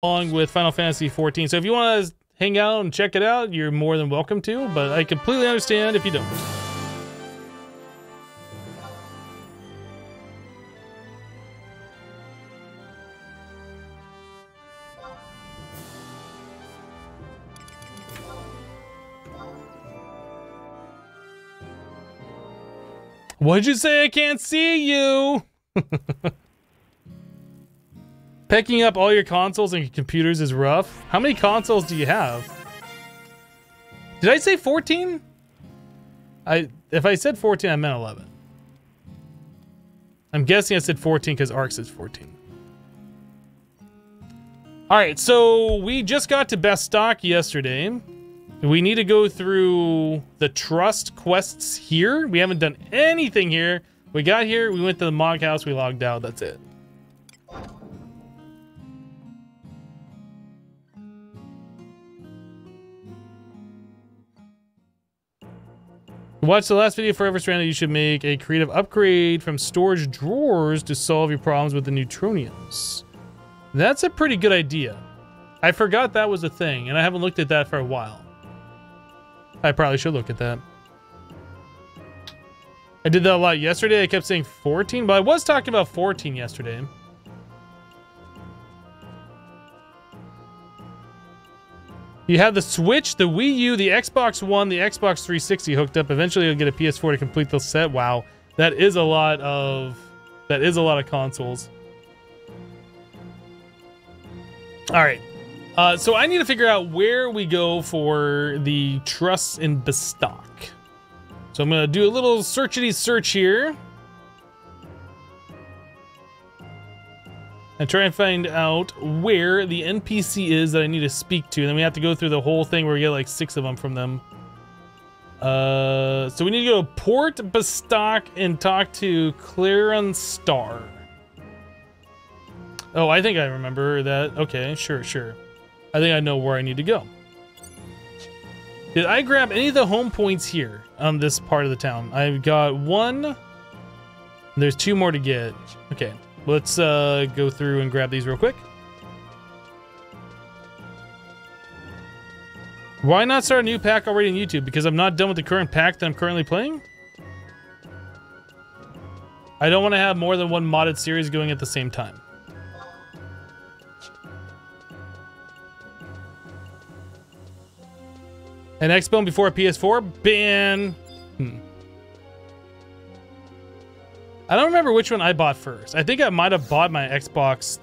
along with Final Fantasy 14. So if you want to hang out and check it out, you're more than welcome to, but I completely understand if you don't. What'd you say? I can't see you! Picking up all your consoles and your computers is rough. How many consoles do you have? Did I say 14? If I said 14, I meant 11. I'm guessing I said 14 because Ark says 14. Alright, so we just got to Bastok yesterday. We need to go through the trust quests here. We haven't done anything here. We got here, we went to the Mog House, we logged out, that's it. Watch the last video Forever Stranded. You should make a creative upgrade from storage drawers to solve your problems with the neutroniums. That's a pretty good idea. I forgot that was a thing, and I haven't looked at that for a while. I probably should look at that. I did that a lot yesterday. I kept saying 14, but I was talking about 14 yesterday. You have the Switch, the Wii U, the Xbox One, the Xbox 360 hooked up. Eventually you'll get a PS4 to complete the set. Wow. That is a lot of consoles. All right. So I need to figure out where we go for the trusts in Bastok. So I'm going to do a little searchity search here. And try and find out where the NPC is that I need to speak to. And then we have to go through the whole thing where we get like 6 of them from them. So we need to go to Port Bastok and talk to Claren Star. Oh, I think I remember that. Okay, sure. I think I know where I need to go. Did I grab any of the home points here on this part of the town? I've got 1. There's 2 more to get. Okay, let's go through and grab these real quick. Why not start a new pack already on YouTube? Because I'm not done with the current pack that I'm currently playing? I don't want to have more than 1 modded series going at the same time. An Xbone before a PS4? Ban. I don't remember which one I bought first. I think I might have bought my Xbox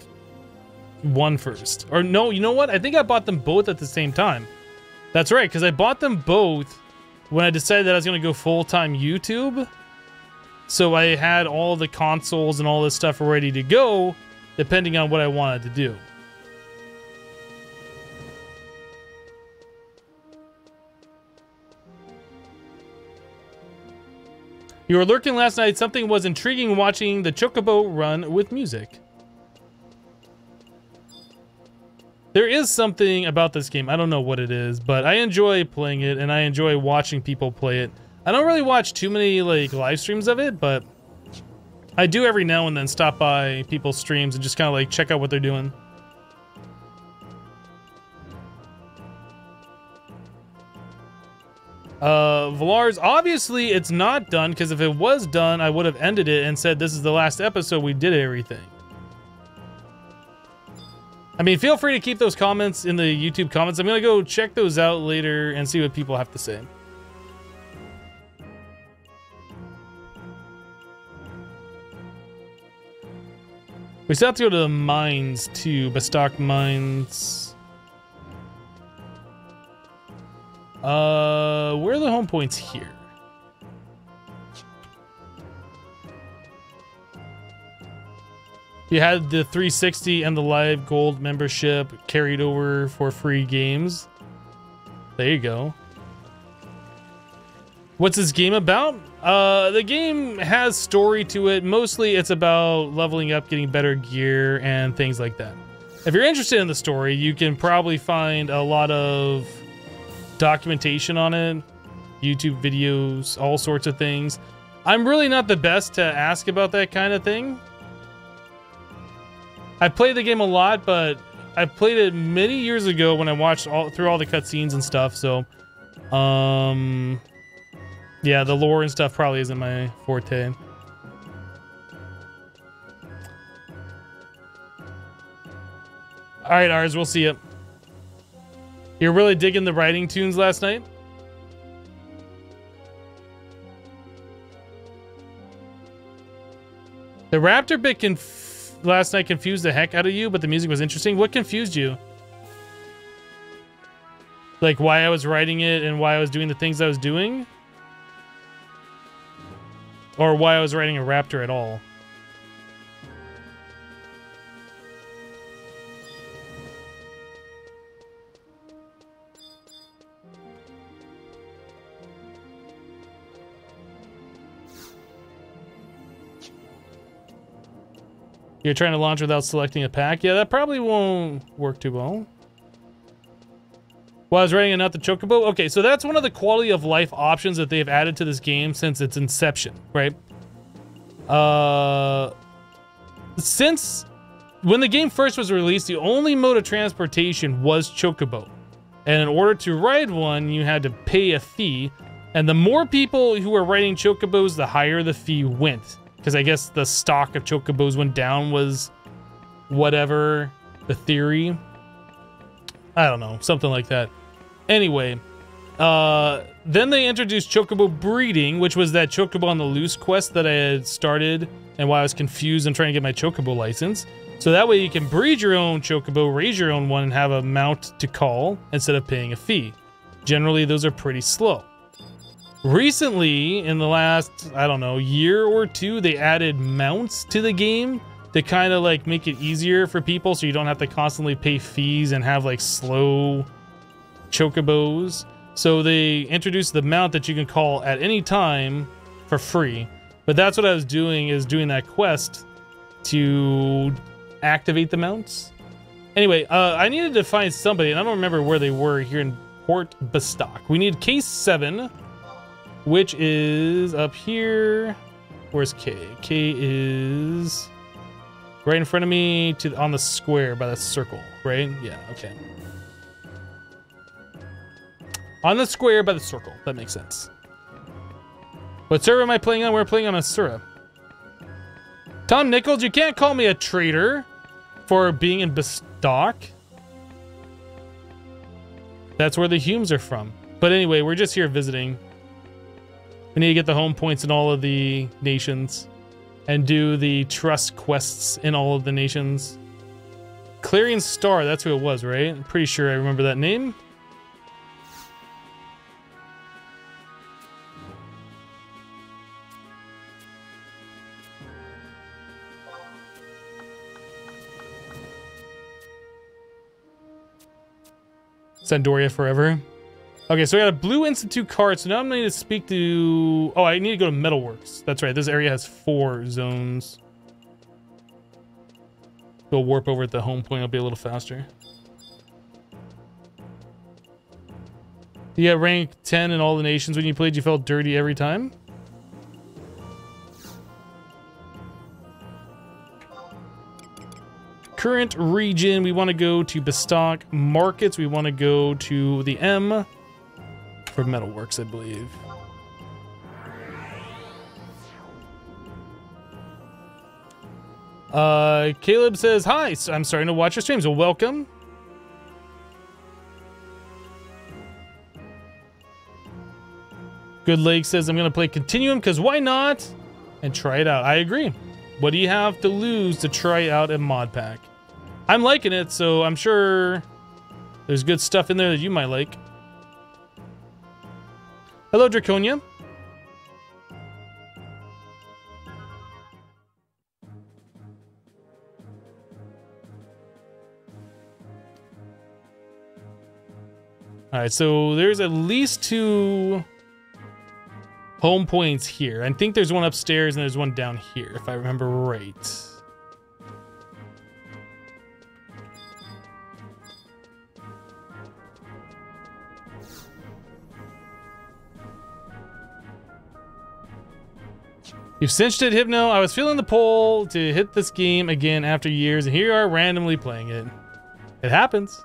One first. Or no, you know what? I think I bought them both at the same time. That's right, because I bought them both when I decided that I was going to go full-time YouTube. So I had all the consoles and all this stuff ready to go, depending on what I wanted to do. You were lurking last night. Something was intriguing watching the Chocobo run with music. There is something about this game. I don't know what it is, but I enjoy playing it and I enjoy watching people play it. I don't really watch too many like live streams of it, but I do every now and then stop by people's streams and just kind of like check out what they're doing. Valar's, obviously it's not done, because if it was done, I would have ended it and said this is the last episode, we did everything. I mean, feel free to keep those comments in the YouTube comments. I'm gonna go check those out later and see what people have to say. We still have to go to the mines too, Bastok mines. Where are the home points here? You had the 360 and the live gold membership carried over for free games. There you go. What's this game about? The game has story to it. Mostly it's about leveling up, getting better gear, and things like that. If you're interested in the story, you can probably find a lot of documentation on it, YouTube videos, all sorts of things. I'm really not the best to ask about that kind of thing. I played the game a lot, but I played it many years ago when I watched through all the cutscenes and stuff. So, yeah, the lore and stuff probably isn't my forte. All right, Ars, we'll see you. You're really digging the writing tunes last night? The Raptor bit last night confused the heck out of you, but the music was interesting. What confused you? Like why I was writing it and why I was doing the things I was doing? Or why I was writing a Raptor at all? You're trying to launch without selecting a pack? Yeah, that probably won't work too well. Well, I was writing it, not the chocobo. Okay, so that's one of the quality of life options that they've added to this game since its inception, right? Since when the game first was released, the only mode of transportation was chocobo. And in order to ride one, you had to pay a fee. And the more people who were riding chocobos, the higher the fee went. Because I guess the stock of chocobos went down was whatever the theory. I don't know, something like that. Anyway, then they introduced chocobo breeding, which was that chocobo on the loose quest that I had started and why I was confused and trying to get my chocobo license. So that way you can breed your own chocobo, raise your own one, and have a mount to call instead of paying a fee. Generally, those are pretty slow. Recently, in the last, I don't know, year or two, they added mounts to the game to kind of like make it easier for people so you don't have to constantly pay fees and have like slow chocobos. So they introduced the mount that you can call at any time for free. But that's what I was doing, is doing that quest to activate the mounts. Anyway, I needed to find somebody, and I don't remember where they were here in Port Bastok. We need case 7. Which is up here. Where's K? K is right in front of me on the square by the circle, right? Yeah, okay. On the square by the circle. That makes sense. What server am I playing on? We're playing on Asura. Tom Nichols, you can't call me a traitor for being in Bastok. That's where the Humes are from. But anyway, we're just here visiting. We need to get the home points in all of the nations and do the trust quests in all of the nations. Clarion Star, that's who it was, right? I'm pretty sure I remember that name. Sandoria forever. Okay, so we got a Blue Institute card, so now I'm going to speak to... Oh, I need to go to Metalworks. That's right, this area has 4 zones. We'll warp over at the home point, it'll be a little faster. You got rank 10 in all the nations. When you played, you felt dirty every time? Current region, we want to go to Bastok. Markets, we want to go to the M. For Metalworks, I believe. Caleb says, hi, so I'm starting to watch your streams. Well, welcome. Good Lake says, I'm going to play Continuum because why not? And try it out. I agree. What do you have to lose to try out a mod pack? I'm liking it, so I'm sure there's good stuff in there that you might like. Hello, Draconia. All right, so there's at least 2 home points here. I think there's one upstairs and there's one down here, if I remember right. You've cinched it, Hypno. I was feeling the pull to hit this game again after years, and here you are randomly playing it. It happens.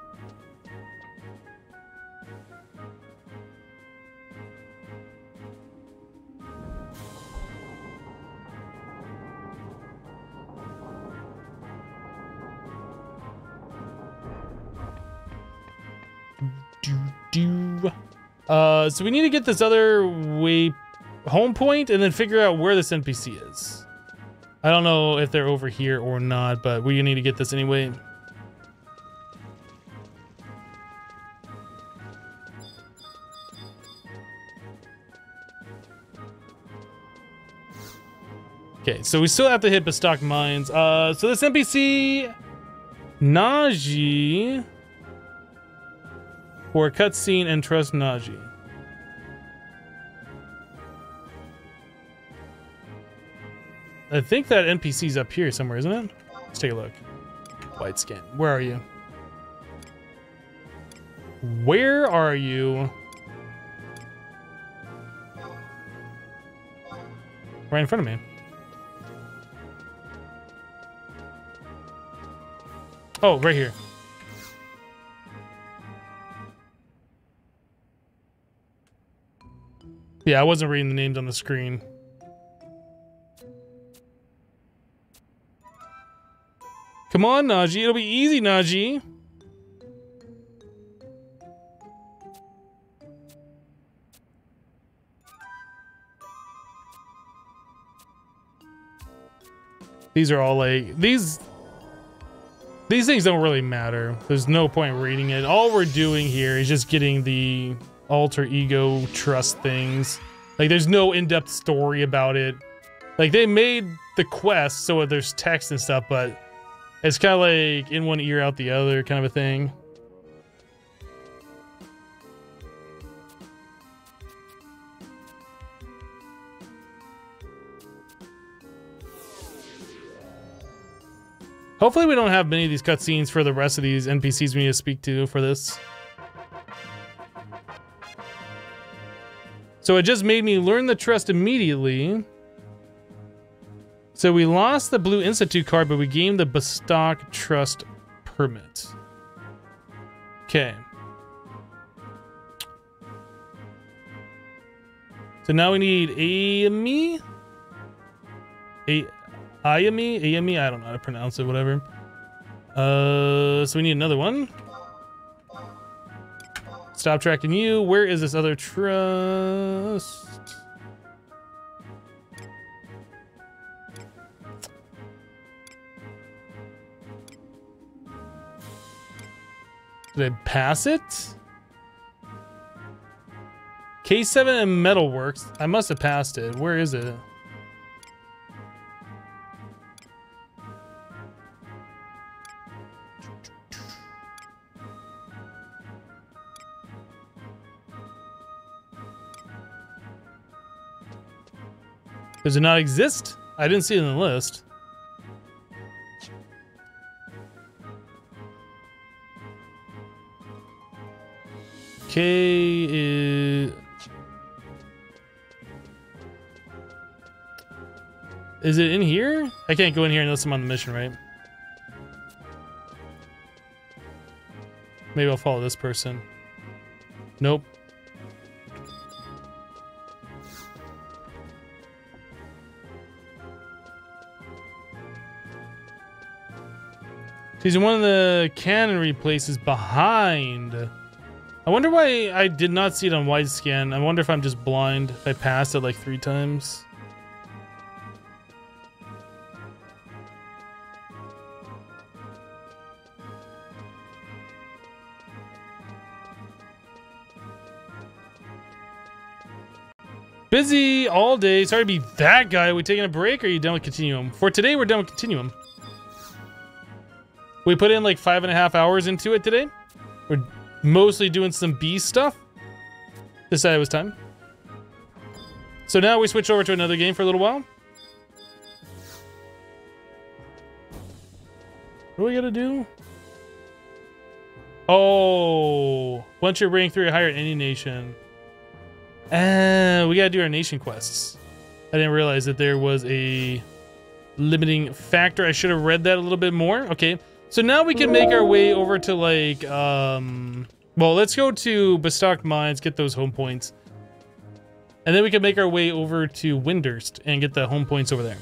So we need to get this other home point and then figure out where this NPC is. I don't know if they're over here or not, but we need to get this anyway. Okay, so we still have to hit Bastok mines. So this NPC, Naji, for a cutscene and trust Naji. I think that NPC's up here somewhere, isn't it? Let's take a look. White scan. Where are you? Where are you? Right in front of me. Oh, right here. Yeah, I wasn't reading the names on the screen. Come on, Naji. It'll be easy, Naji. These are all like... These things don't really matter. There's no point reading it. All we're doing here is just getting the alter ego trust things. Like, there's no in-depth story about it. Like, they made the quest so there's text and stuff, but it's kind of like in one ear, out the other kind of a thing. Hopefully we don't have many of these cutscenes for the rest of these NPCs we need to speak to for this. So it just made me learn the trust immediately. So we lost the Blue Institute card, but we gained the Bastok Trust Permit. Okay. So now we need Ayami? Ayami? I don't know how to pronounce it, whatever. So we need another one. Stop tracking you. Where is this other trust? Did I pass it? K7 and Metalworks. I must have passed it. Where is it? Does it not exist? I didn't see it in the list. Okay, is it in here? I can't go in here unless I'm on the mission, right? Maybe I'll follow this person. Nope. She's in one of the cannery places behind. I wonder why I did not see it on wide scan. I wonder if I'm just blind. If I passed it like 3 times. Busy all day. Sorry to be that guy. Are we taking a break or are you done with Continuum? For today, we're done with Continuum. We put in like 5.5 hours into it today. We're mostly doing some beast stuff. Decided it was time. So now we switch over to another game for a little while. What do we gotta do? Oh, once you're rank 3 or higher in any nation. We gotta do our nation quests. I didn't realize that there was a limiting factor. I should have read that a little bit more. Okay. So now we can make our way over to like, well, let's go to Bastok Mines, get those home points. And then we can make our way over to Windurst and get the home points over there.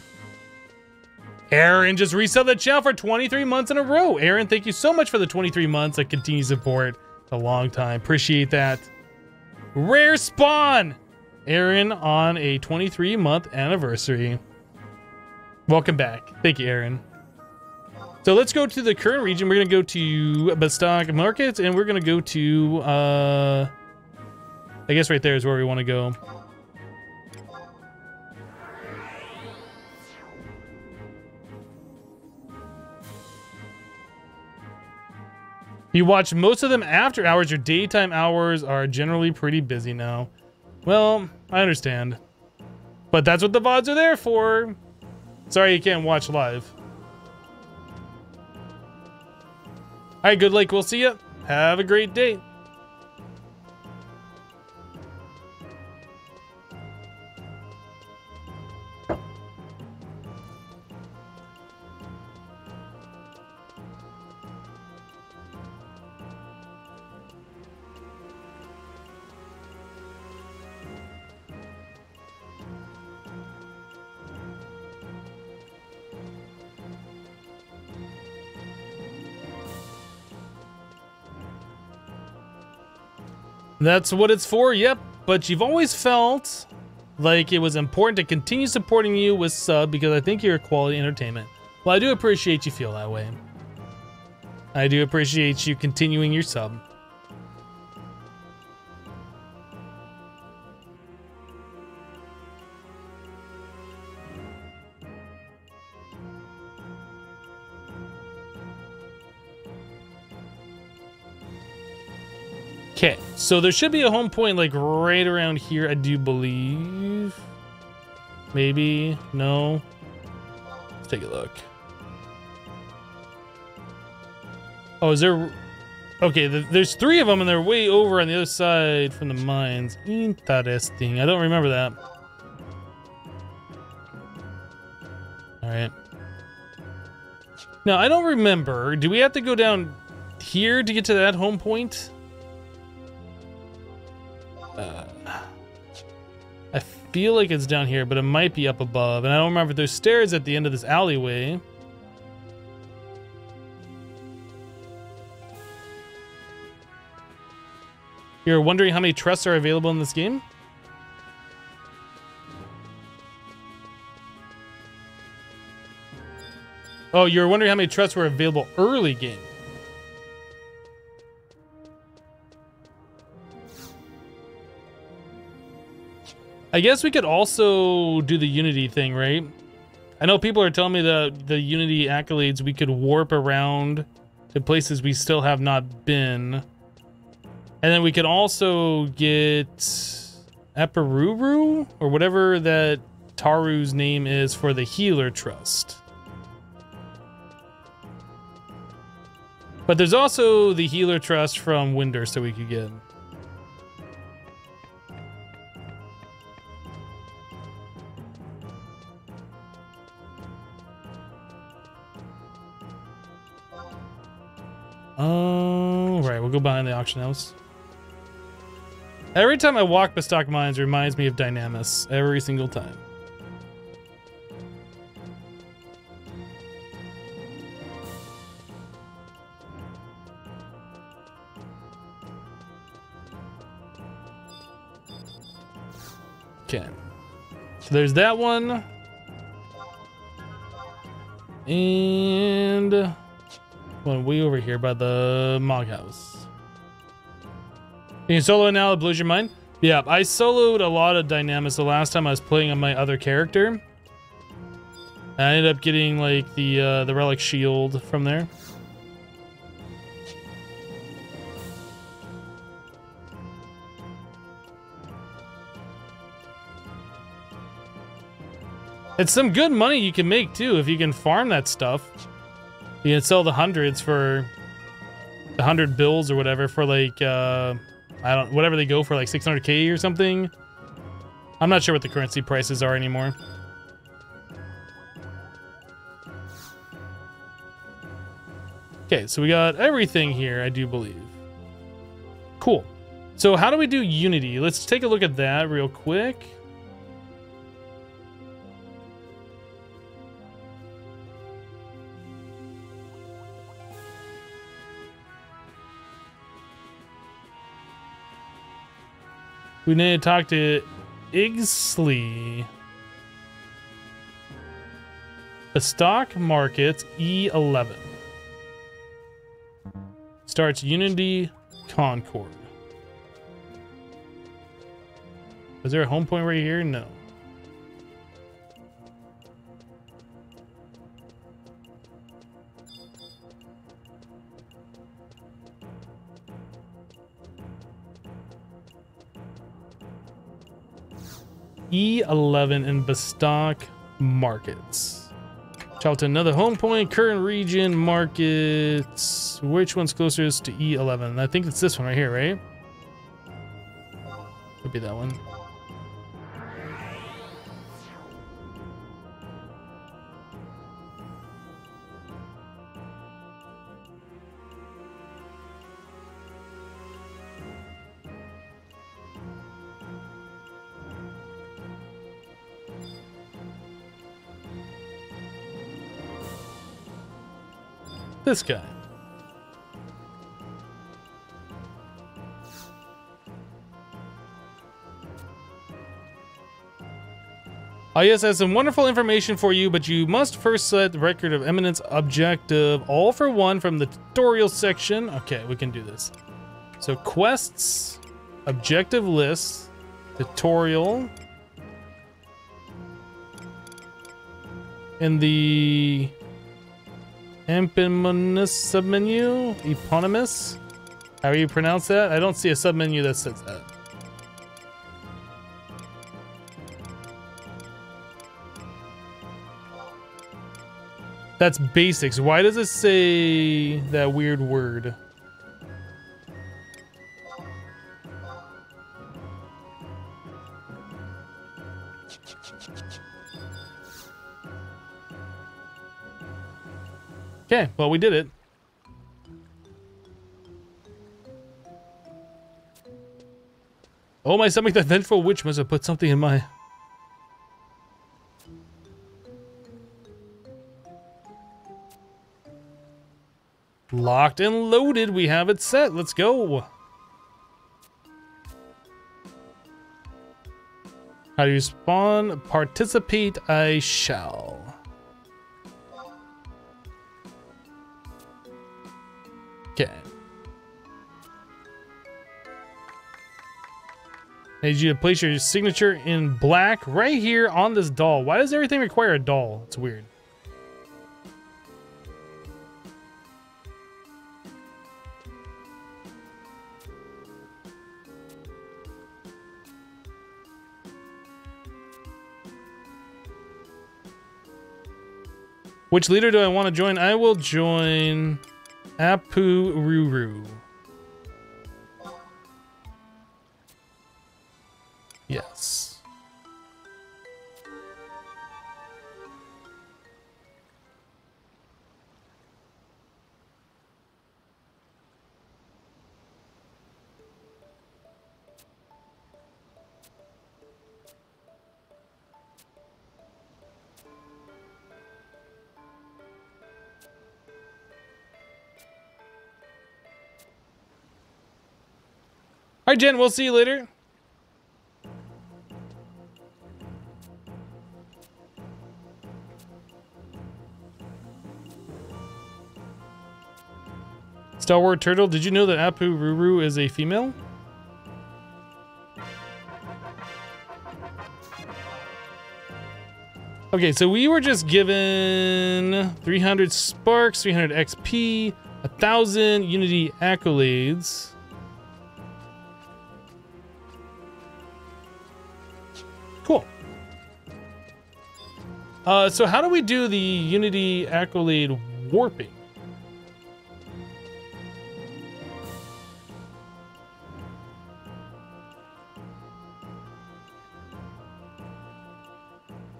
Aaron just reset the channel for 23 months in a row. Aaron, thank you so much for the 23 months of continued support. It's a long time. Appreciate that. Rare spawn! Aaron on a 23-month anniversary. Welcome back. Thank you, Aaron. So let's go to the current region. We're going to go to Bastok Markets, and we're going to go to, I guess right there is where we want to go. You watch most of them after hours. Your daytime hours are generally pretty busy now. Well, I understand. But that's what the VODs are there for. Sorry you can't watch live. Alright, good luck. We'll see you. Have a great day. That's what it's for, yep. But you've always felt like it was important to continue supporting you with sub because I think you're a quality entertainment. Well, I do appreciate you feel that way. I do appreciate you continuing your sub. Okay, so there should be a home point like right around here, I do believe. Maybe, no. Let's take a look. Oh, is there? Okay, there's 3 of them and they're way over on the other side from the mines. Interesting, I don't remember that. All right. Now, I don't remember. Do we have to go down here to get to that home point? I feel like it's down here, but it might be up above. And I don't remember if there's stairs at the end of this alleyway. You're wondering how many trusts are available in this game? Oh, you're wondering how many trusts were available early game. I guess we could also do the Unity thing, right? I know people are telling me the Unity accolades, we could warp around to places we still have not been. And then we could also get Eperuru, or whatever that Taru's name is for the Healer Trust. But there's also the Healer Trust from Windurst that we could get. Oh, right, we'll go behind the auction house. Every time I walk Bastok Mines, it reminds me of Dynamis. Every single time. Okay. So there's that one. And one way over here by the Mog House. You can solo now, it blows your mind? Yeah, I soloed a lot of Dynamis the last time I was playing on my other character. I ended up getting like the relic shield from there. It's some good money you can make too if you can farm that stuff. You can sell the hundreds for the 100 bills or whatever for like whatever they go for, like 600k or something. I'm not sure what the currency prices are anymore. so we got everything here, I do believe. Cool. So how do we do Unity? Let's take a look at that real quick. We need to talk to Igsley. Bastok Markets E11. Starts Unity Concord. Was there a home point right here? No. E11 in Bastok Markets. Travel to another home point, current region, markets. Which one's closest to E11? I think it's this one right here, right? Could be that one. This guy. Oh yes, I have some wonderful information for you, but you must first set the record of eminence objective all for one from the tutorial section. Okay, we can do this. So quests, objective lists, tutorial. In the eponymous submenu, eponymous, how do you pronounce that? I don't see a submenu that says that. That's basics. Why does it say that weird word? Okay, well, we did it. Oh, my stomach, that vengeful witch must have put something in my... Locked and loaded, we have it set. Let's go. How do you spawn? Participate, I shall. Okay. I need you to place your signature in black right here on this doll. Why does everything require a doll? It's weird. Which leader do I want to join? I will join Apu Ruru. Yes. All right, Jen, we'll see you later. Star Wars Turtle, did you know that Apu Ruru is a female? Okay, so we were just given 300 sparks, 300 XP, 1,000 Unity accolades. Cool. So how do we do the Unity accolade warping?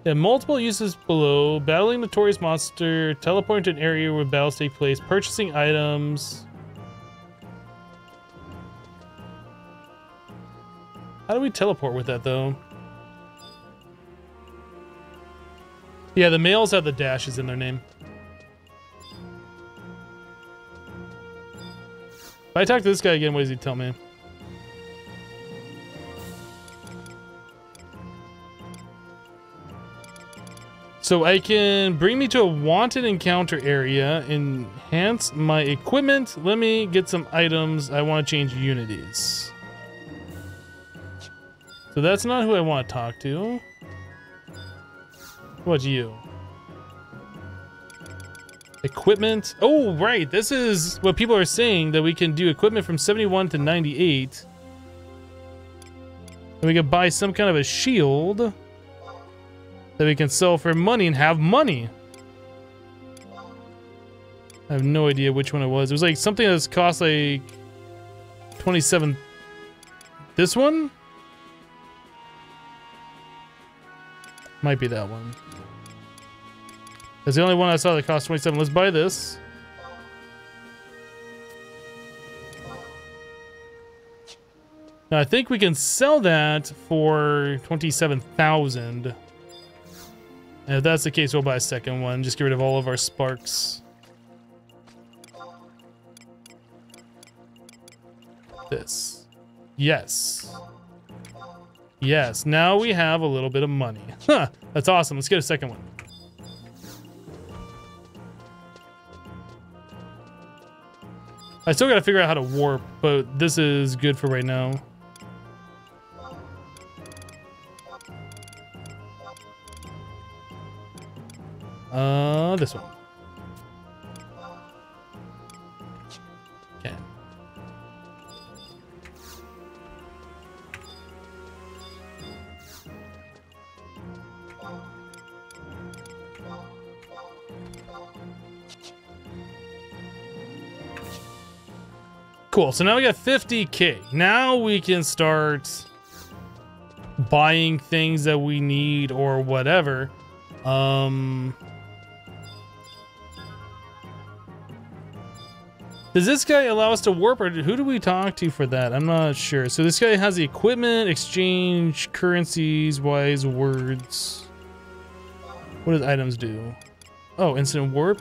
Yeah, multiple uses below. Battling notorious monster. Teleporting to an area where battles take place. Purchasing items. How do we teleport with that, though? Yeah, the males have the dashes in their name. If I talk to this guy again, what does he tell me? So I can bring me to a wanted encounter area, enhance my equipment. Let me get some items. I want to change unities. So that's not who I want to talk to. What's you? Equipment. Oh, right. This is what people are saying, that we can do equipment from 71 to 98. And we can buy some kind of a shield that we can sell for money and have money. I have no idea which one it was. It was like something that's cost like 27. This one? Might be that one. That's the only one I saw that cost 27. Let's buy this. Now I think we can sell that for 27,000. And if that's the case, we'll buy a second one. Just get rid of all of our sparks. This. Yes. Yes, now we have a little bit of money. Huh, that's awesome. Let's get a second one. I still gotta figure out how to warp, but this is good for right now. This one. Okay. Cool, so now we got 50K. Now we can start buying things that we need or whatever. Does this guy allow us to warp, or who do we talk to for that? I'm not sure. So this guy has the equipment, exchange, currencies, wise words. What does items do? Oh, instant warp.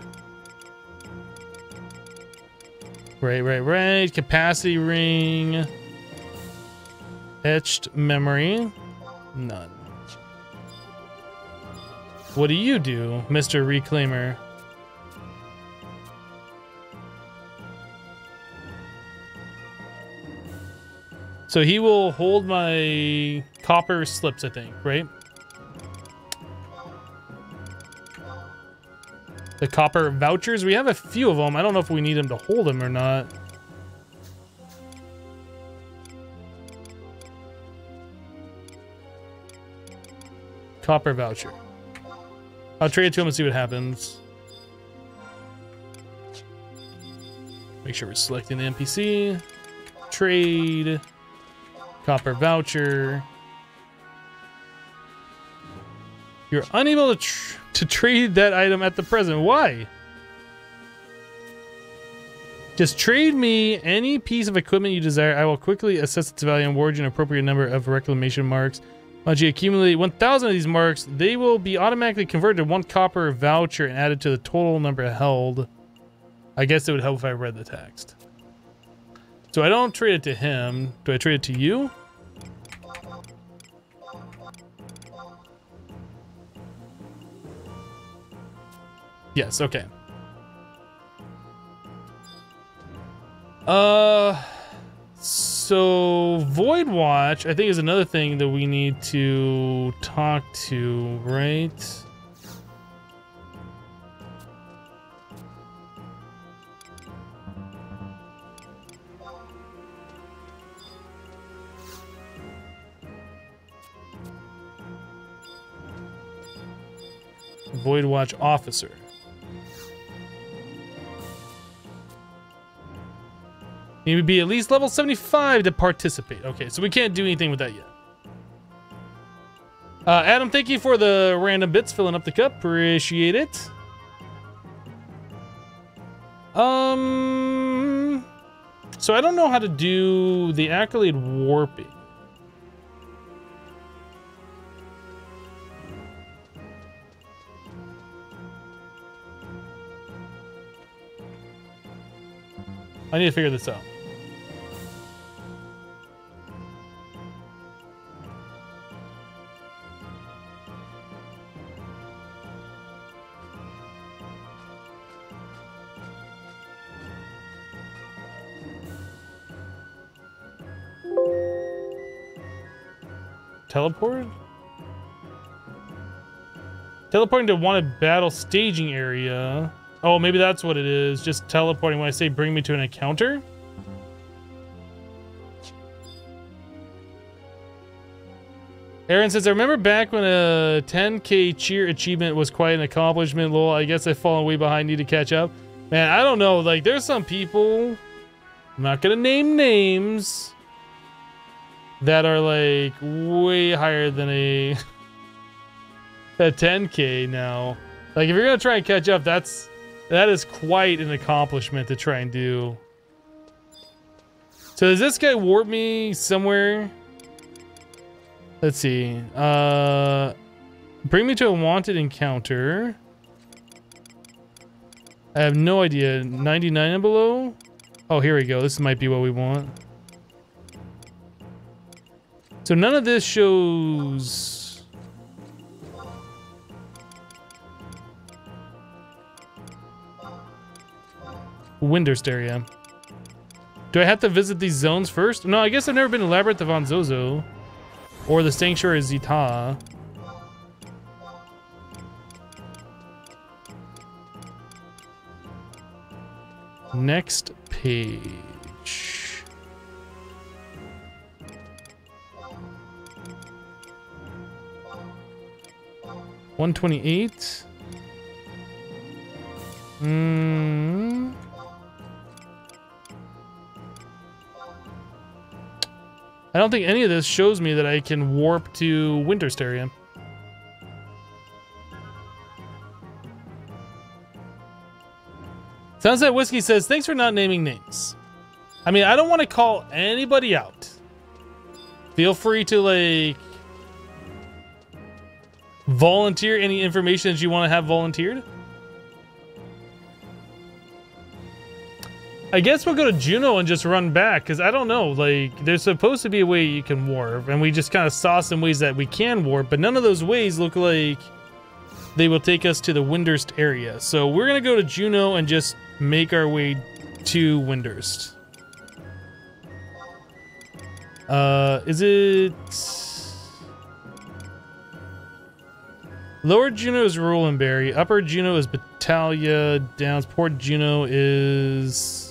Right. Capacity ring. Etched memory. None. What do you do, Mr. Reclaimer? So he will hold my copper slips, I think, right? The copper vouchers, we have a few of them. I don't know if we need them to hold them or not. Copper voucher. I'll trade it to him and see what happens. Make sure we're selecting the NPC. Trade. Copper voucher. You're unable to trade that item at the present. Why? Just trade me any piece of equipment you desire. I will quickly assess its value and award you an appropriate number of reclamation marks. Once you accumulate 1,000 of these marks, they will be automatically converted to 1 copper voucher and added to the total number held. I guess it would help if I read the text. So I don't trade it to him. Do I trade it to you? Yes, okay. So Void Watch, I think, is another thing that we need to talk to, right? Void Watch officer. You would be at least level 75 to participate. Okay, so we can't do anything with that yet. Adam, thank you for the random bits filling up the cup. Appreciate it. So I don't know how to do the accolade warping. I need to figure this out. Teleport? Teleporting to wanted battle staging area. Oh, maybe that's what it is. Just teleporting when I say bring me to an encounter. Aaron says, I remember back when a 10K cheer achievement was quite an accomplishment. Lol, I guess I've fallen way behind, need to catch up. Man, I don't know. Like, there's some people, I'm not gonna name names, that are like way higher than a 10K now. Like, if you're gonna try and catch up, that is quite an accomplishment to try and do. So does this guy warp me somewhere? Let's see. Bring me to a wanted encounter. I have no idea. 99 and below? Oh, here we go. This might be what we want. So none of this shows... Windurst area. Do I have to visit these zones first? No, I guess I've never been to Labyrinth of Anzozo. Or the Sanctuary of Zita. Next page. $128. I don't think any of this shows me that I can warp to Windurst area. Sunset Whiskey says, thanks for not naming names. I mean, I don't want to call anybody out. Feel free to, like, volunteer any information that you want to have volunteered. I guess we'll go to Juno and just run back, because I don't know, like, there's supposed to be a way you can warp, and we just kind of saw some ways that we can warp, but none of those ways look like they will take us to the Windurst area. So we're going to go to Juno and just make our way to Windurst. Is it... Lower Juno is Rolandberry, Upper Juno is Battaglia, Downs, Port Juno is...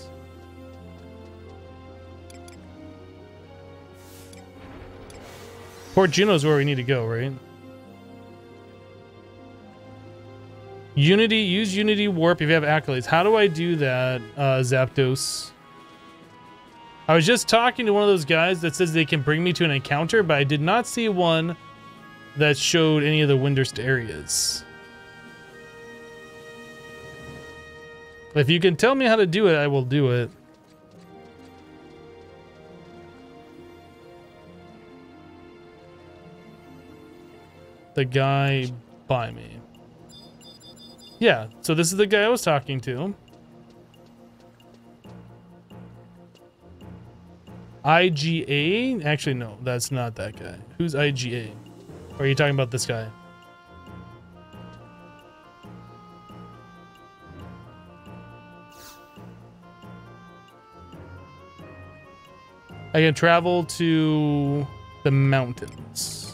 Port Juno is where we need to go, right? Unity, use Unity Warp if you have accolades. How do I do that, Zapdos? I was just talking to one of those guys that says they can bring me to an encounter, but I did not see one that showed any of the Windurst areas. If you can tell me how to do it, I will do it. The guy by me. Yeah, so this is the guy I was talking to. IGA? Actually, no, that's not that guy. Who's IGA? Or are you talking about this guy? I can travel to the mountains.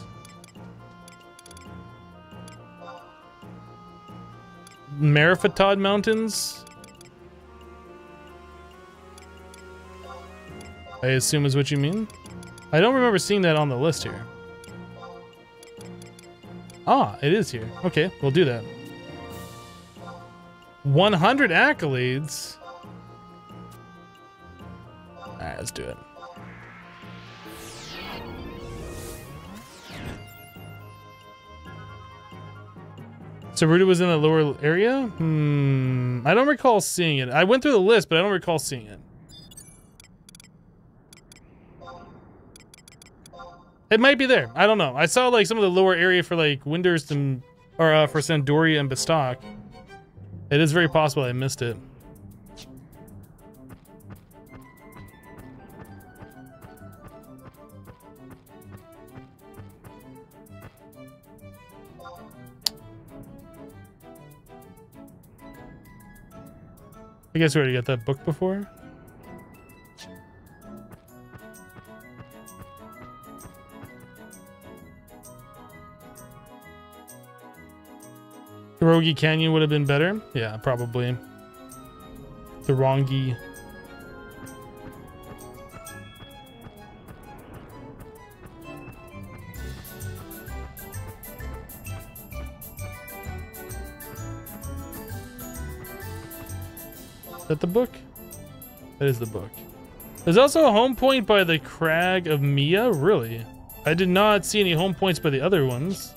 Marifatod Mountains? I assume is what you mean? I don't remember seeing that on the list here. Ah, it is here. Okay, we'll do that. 100 accolades? Alright, let's do it. Saruta was in the lower area? I don't recall seeing it. I went through the list, but I don't recall seeing it. It might be there. I don't know. I saw like some of the lower area for like Windurst and or for Sandoria and Bastok. It is very possible I missed it. I guess we already got that book before. Hirogi Canyon would have been better. Yeah, probably. The Rongi. Is that the book? That is the book. There's also a home point by the Crag of Mia? Really? I did not see any home points by the other ones.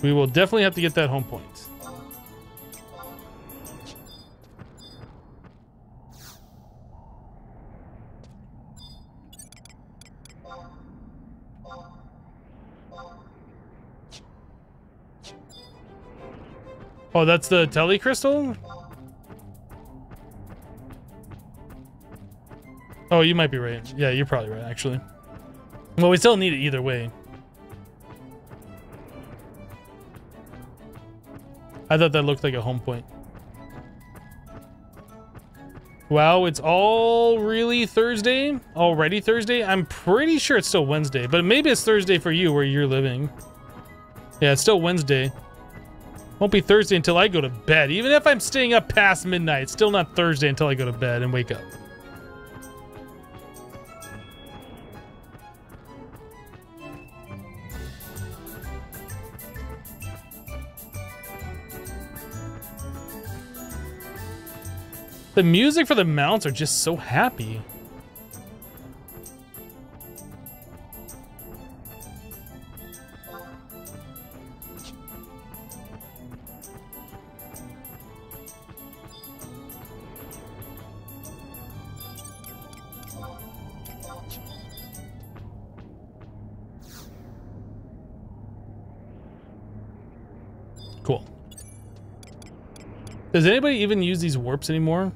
We will definitely have to get that home point. Oh, that's the Tele Crystal? Oh, you might be right. Yeah, you're probably right, actually. Well, we still need it either way. I thought that looked like a home point. Wow, it's all really Thursday? Already Thursday? I'm pretty sure it's still Wednesday, but maybe it's Thursday for you where you're living. Yeah, it's still Wednesday. Won't be Thursday until I go to bed. Even if I'm staying up past midnight, it's still not Thursday until I go to bed and wake up. The music for the mounts are just so happy. Cool. Does anybody even use these warps anymore?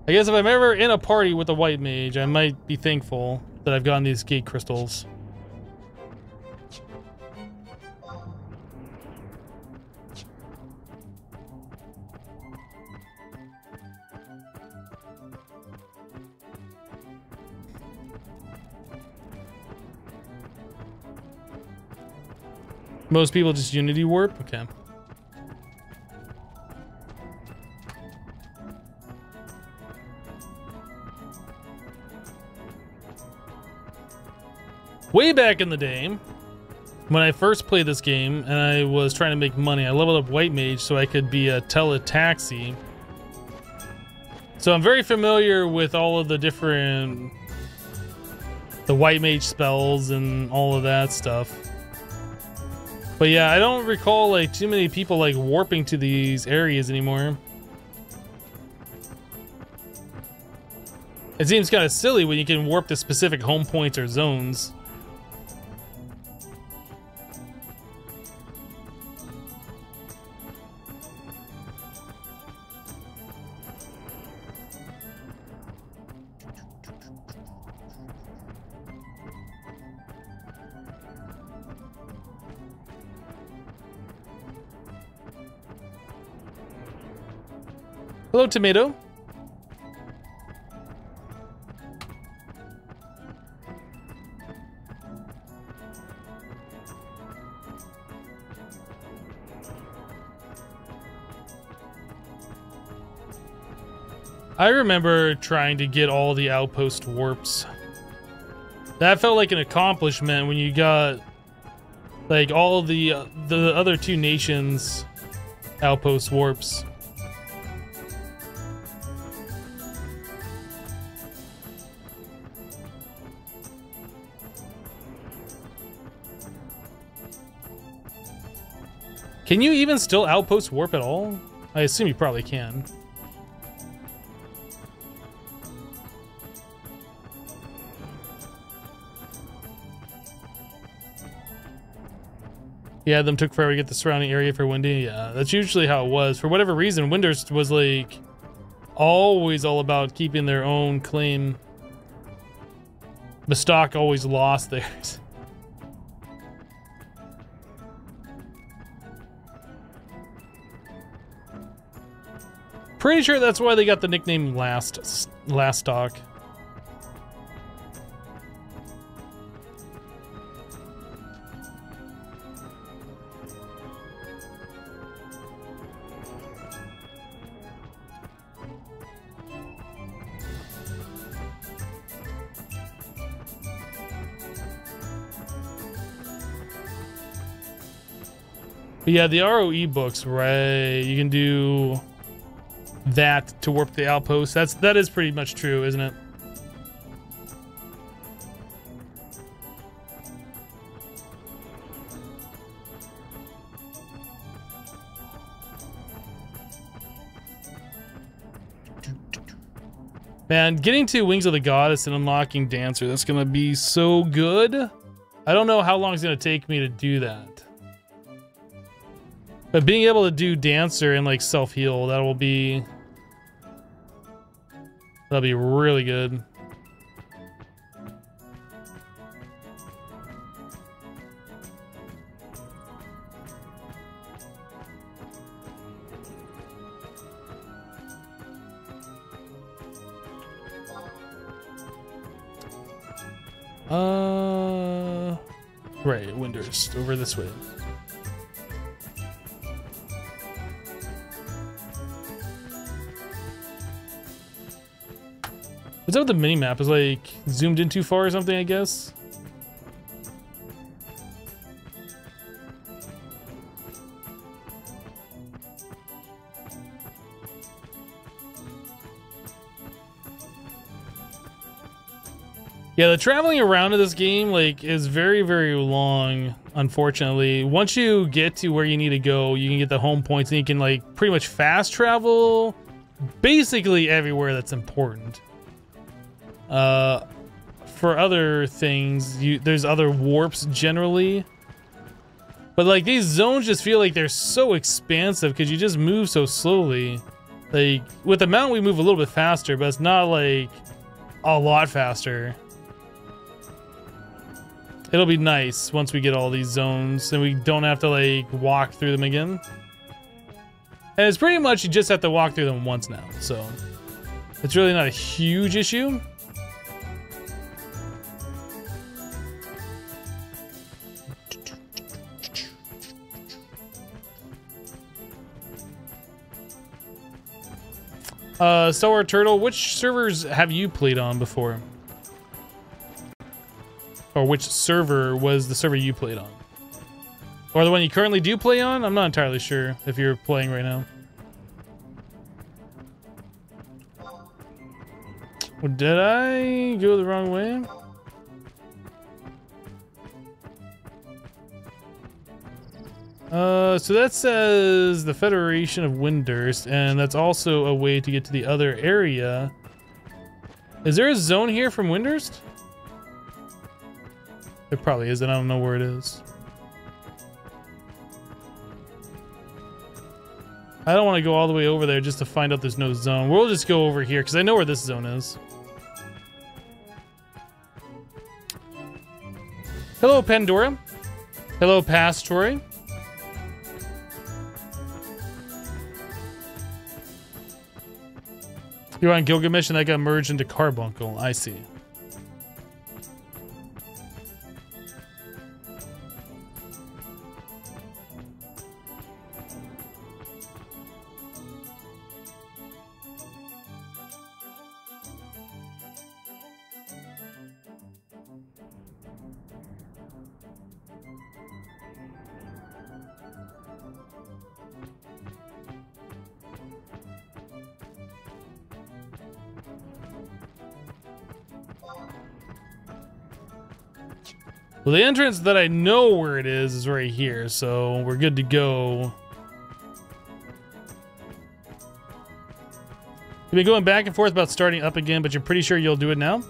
I guess if I'm ever in a party with a white mage, I might be thankful that I've gotten these gate crystals. Most people just Unity warp? Okay. Way back in the day, when I first played this game and I was trying to make money, I leveled up White Mage so I could be a teletaxi. So I'm very familiar with all of the different... the White Mage spells and all of that stuff. But yeah, I don't recall like too many people like warping to these areas anymore. It seems kind of silly when you can warp to specific home points or zones. Hello, Tomato. I remember trying to get all the outpost warps. That felt like an accomplishment when you got like all the other two nations outpost warps. Can you even still outpost warp at all? I assume you probably can. Yeah, them took forever to get the surrounding area for Windy. Yeah, that's usually how it was. For whatever reason, Windurst was like always all about keeping their own claim. Bastok always lost theirs. Pretty sure that's why they got the nickname Last Stock. But yeah, the ROE books, right? You can do that to warp the outpost. That is pretty much true, isn't it? Man, getting to Wings of the Goddess and unlocking Dancer, that's gonna be so good. I don't know how long it's gonna take me to do that. But being able to do Dancer and like self-heal, that'll be really good. Right, Windurst, over this way. What's up with the mini-map? Is like zoomed in too far or something, I guess? Yeah, the traveling around in this game like is very, very long, unfortunately. Once you get to where you need to go, you can get the home points and you can like pretty much fast travel basically everywhere that's important. For other things, there's other warps generally. But like these zones just feel like they're so expansive because you just move so slowly. Like with the mount we move a little bit faster, but it's not like a lot faster. It'll be nice once we get all these zones and we don't have to like walk through them again. And it's pretty much you just have to walk through them once now, so it's really not a huge issue. Star Wars Turtle, which servers have you played on before? Or which server was the server you played on? Or the one you currently do play on? I'm not entirely sure if you're playing right now. Did I go the wrong way? So that says the Federation of Windurst, and that's also a way to get to the other area. Is there a zone here from Windurst? There probably is, and I don't know where it is. I don't want to go all the way over there just to find out there's no zone. We'll just go over here, because I know where this zone is. Hello, Pandora. Hello, Pastroy. You're on Gilgamesh and that got merged into Carbuncle. I see. Well, the entrance that I know where it is right here, so we're good to go. You've been going back and forth about starting up again, but you're pretty sure you'll do it now?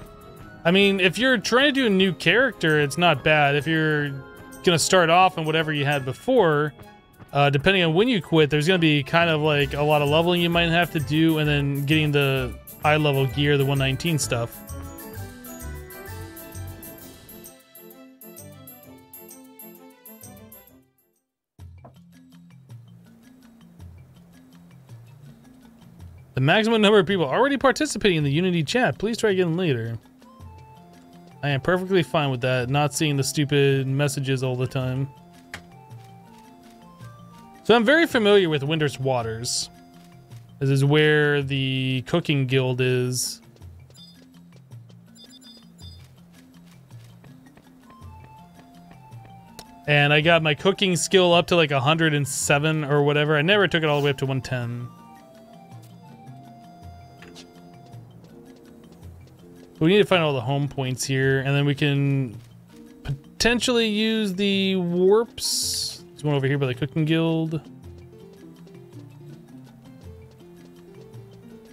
I mean, if you're trying to do a new character, it's not bad. If you're gonna start off on whatever you had before, depending on when you quit, there's gonna be kind of like a lot of leveling you might have to do, and then getting the high level gear, the 119 stuff. The maximum number of people already participating in the Unity chat. Please try again later. I am perfectly fine with that, not seeing the stupid messages all the time. So I'm very familiar with Windurst Waters. This is where the cooking guild is. And I got my cooking skill up to like 107 or whatever. I never took it all the way up to 110. We need to find all the home points here, and then we can potentially use the warps. There's one over here by the cooking guild.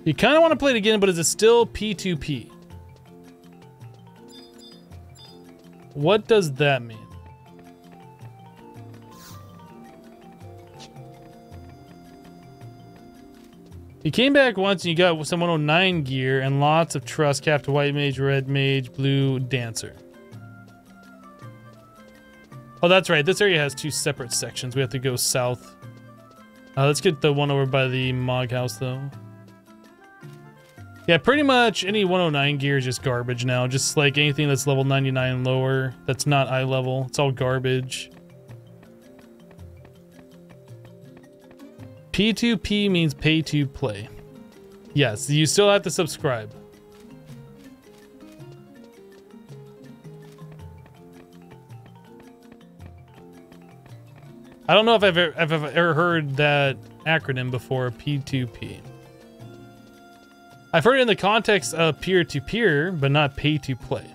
You kind of want to play it again, but is it still P2P? What does that mean? You came back once and you got some 109 gear and lots of trust capped white mage, red mage, blue dancer. Oh, that's right. This area has two separate sections. We have to go south. Let's get the one over by the Mog house, though. Yeah, pretty much any 109 gear is just garbage now. Just like anything that's level 99 and lower that's not eye level. It's all garbage. P2P means pay to play. Yes, you still have to subscribe. I don't know if I've ever heard that acronym before, P2P. I've heard it in the context of peer-to-peer, but not pay-to-play.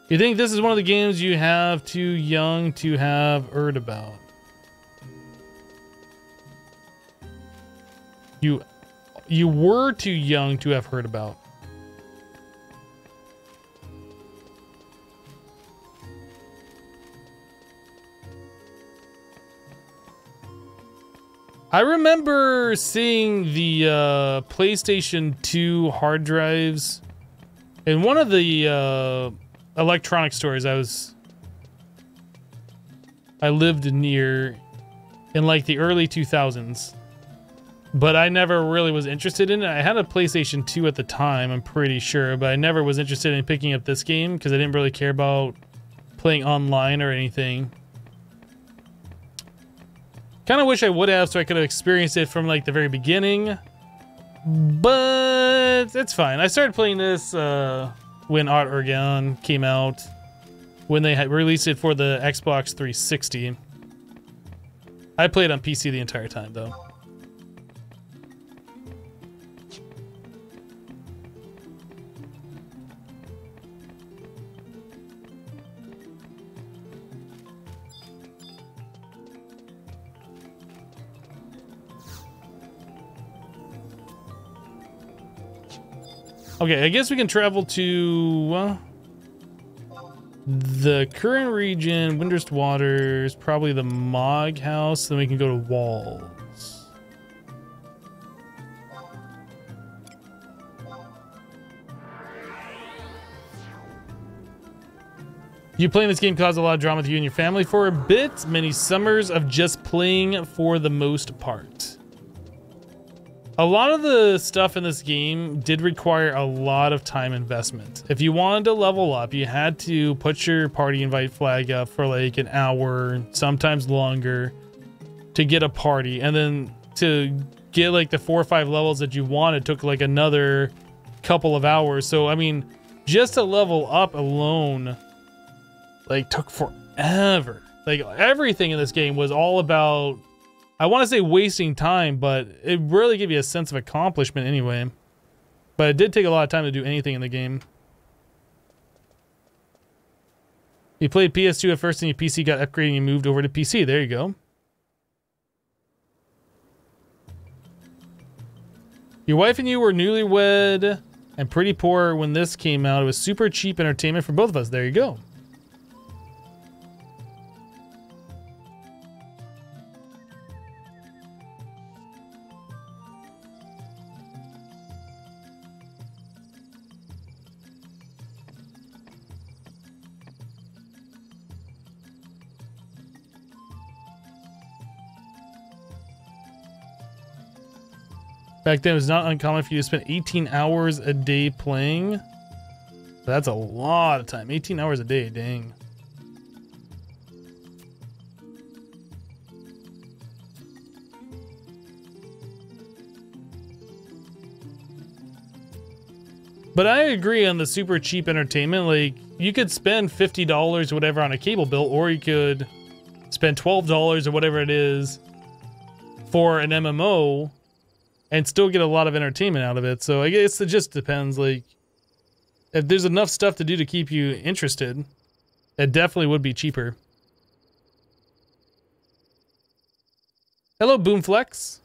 You think this is one of the games you have too young to have heard about? You were too young to have heard about. I remember seeing the PlayStation 2 hard drives in one of the electronic stores I lived near in like the early 2000s, but I never really was interested in it. I had a PlayStation 2 at the time, I'm pretty sure, but I never was interested in picking up this game because I didn't really care about playing online or anything. Kind of wish I would have, so I could have experienced it from like the very beginning, but it's fine. I started playing this when Oregon came out, when they had released it for the Xbox 360. I played on PC the entire time, though. Okay, I guess we can travel to the current region, Windurst Waters, probably the Mog house, then we can go to Walls. You playing this game caused a lot of drama with you and your family for a bit. Many summers of just playing for the most part. A lot of the stuff in this game did require a lot of time investment. If you wanted to level up, you had to put your party invite flag up for like an hour, sometimes longer, to get a party. And then to get like the 4 or 5 levels that you wanted took like another couple of hours. So, I mean, just to level up alone, like, took forever. Like everything in this game was all about, I want to say wasting time, but it really gave you a sense of accomplishment anyway. But it did take a lot of time to do anything in the game. You played PS2 at first and your PC got upgraded and you moved over to PC. There you go. Your wife and you were newlywed and pretty poor when this came out. It was super cheap entertainment for both of us. There you go. Back then, it was not uncommon for you to spend 18 hours a day playing. That's a lot of time. 18 hours a day, dang. But I agree on the super cheap entertainment. Like, you could spend $50 or whatever on a cable bill, or you could spend $12 or whatever it is for an MMO and still get a lot of entertainment out of it. So I guess it just depends. Like, if there's enough stuff to do to keep you interested, it definitely would be cheaper. Hello, Boomflex.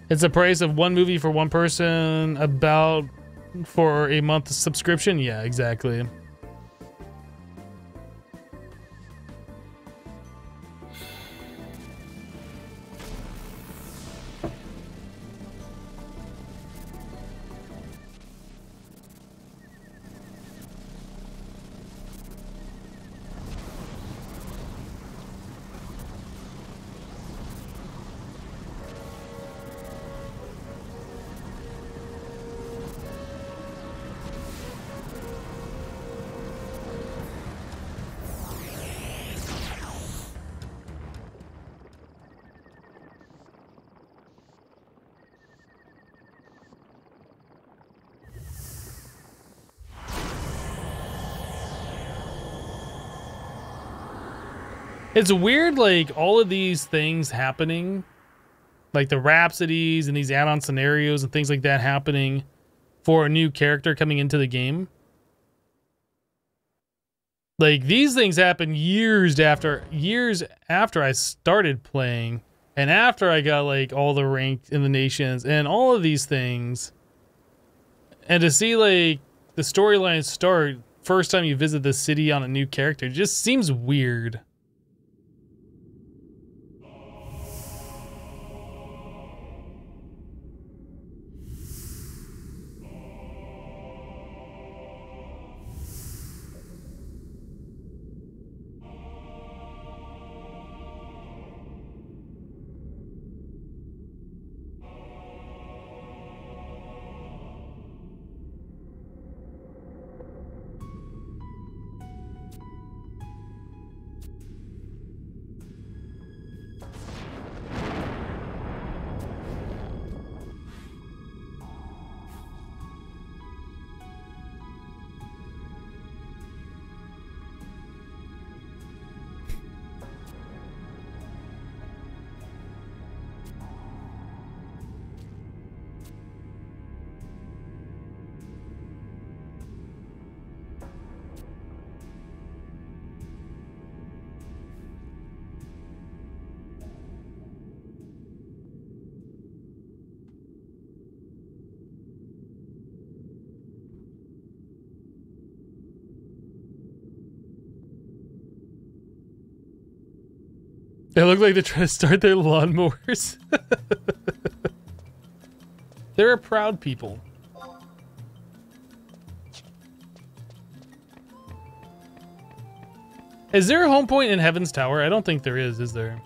It's the price of one movie for one person, about for a month subscription. Yeah, exactly. It's weird, like, all of these things happening, like the rhapsodies and these add-on scenarios and things like that happening for a new character coming into the game. Like, these things happen years after I started playing, and after I got, like, all the rank in the nations and all of these things. And to see, like, the storyline start first time you visit the city on a new character just seems weird. They look like they're trying to start their lawnmowers. They're a proud people. Is there a home point in Heaven's Tower? I don't think there is there?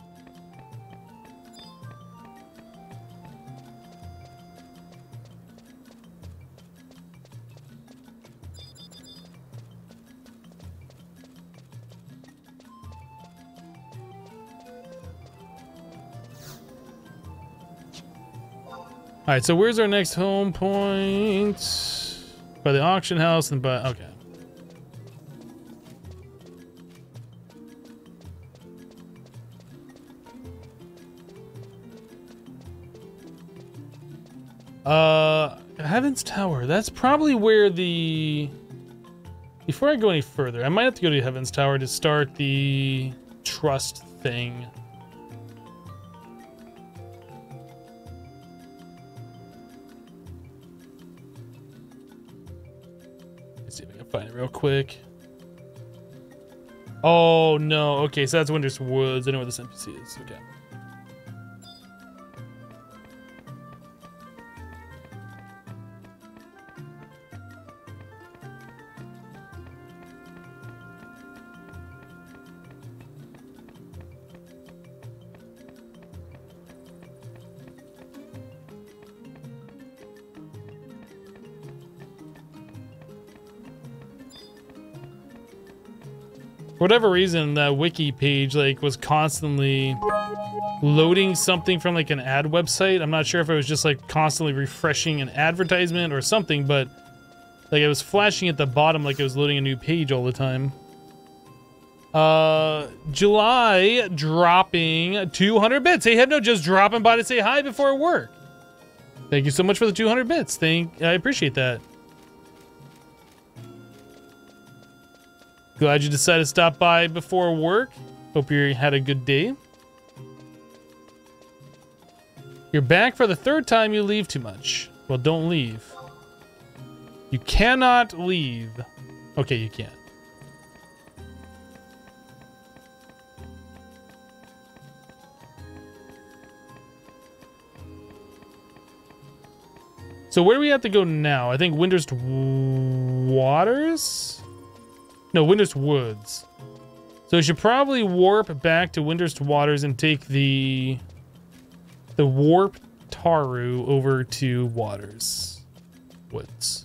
right, so where's our next home point? By the auction house and by... Okay. Heaven's Tower. That's probably where the... Before I go any further, I might have to go to Heaven's Tower to start the trust thing. Let's see if I can find it real quick. Oh, no. Okay, so that's Windurst Woods. I know where this NPC is. Okay. For whatever reason, that wiki page like was constantly loading something from like an ad website. I'm not sure if it was just like constantly refreshing an advertisement or something, but like it was flashing at the bottom like it was loading a new page all the time. July dropping 200 bits. Hey, Hebno, just dropping by to say hi before work. Thank you so much for the 200 bits. I appreciate that. Glad you decided to stop by before work. Hope you had a good day. You're back for the third time. You leave too much. Well, don't leave. You cannot leave. Okay, you can. So where do we have to go now? I think Windurst Waters? No, Windurst Woods. So we should probably warp back to Windurst Waters and take the warp Taru over to Waters Woods.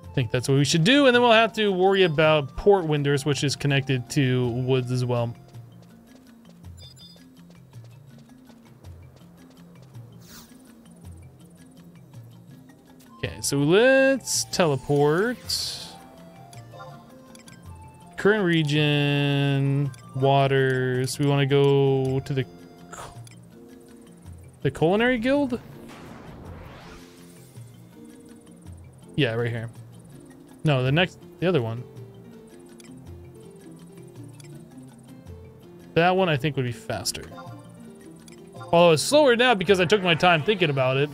I think that's what we should do, and then we'll have to worry about Port Windurst, which is connected to Woods as well. Okay, so let's teleport. Current region, Waters. We want to go to the Culinary Guild? Yeah, right here. No, the other one. That one I think would be faster. Although it's slower now because I took my time thinking about it.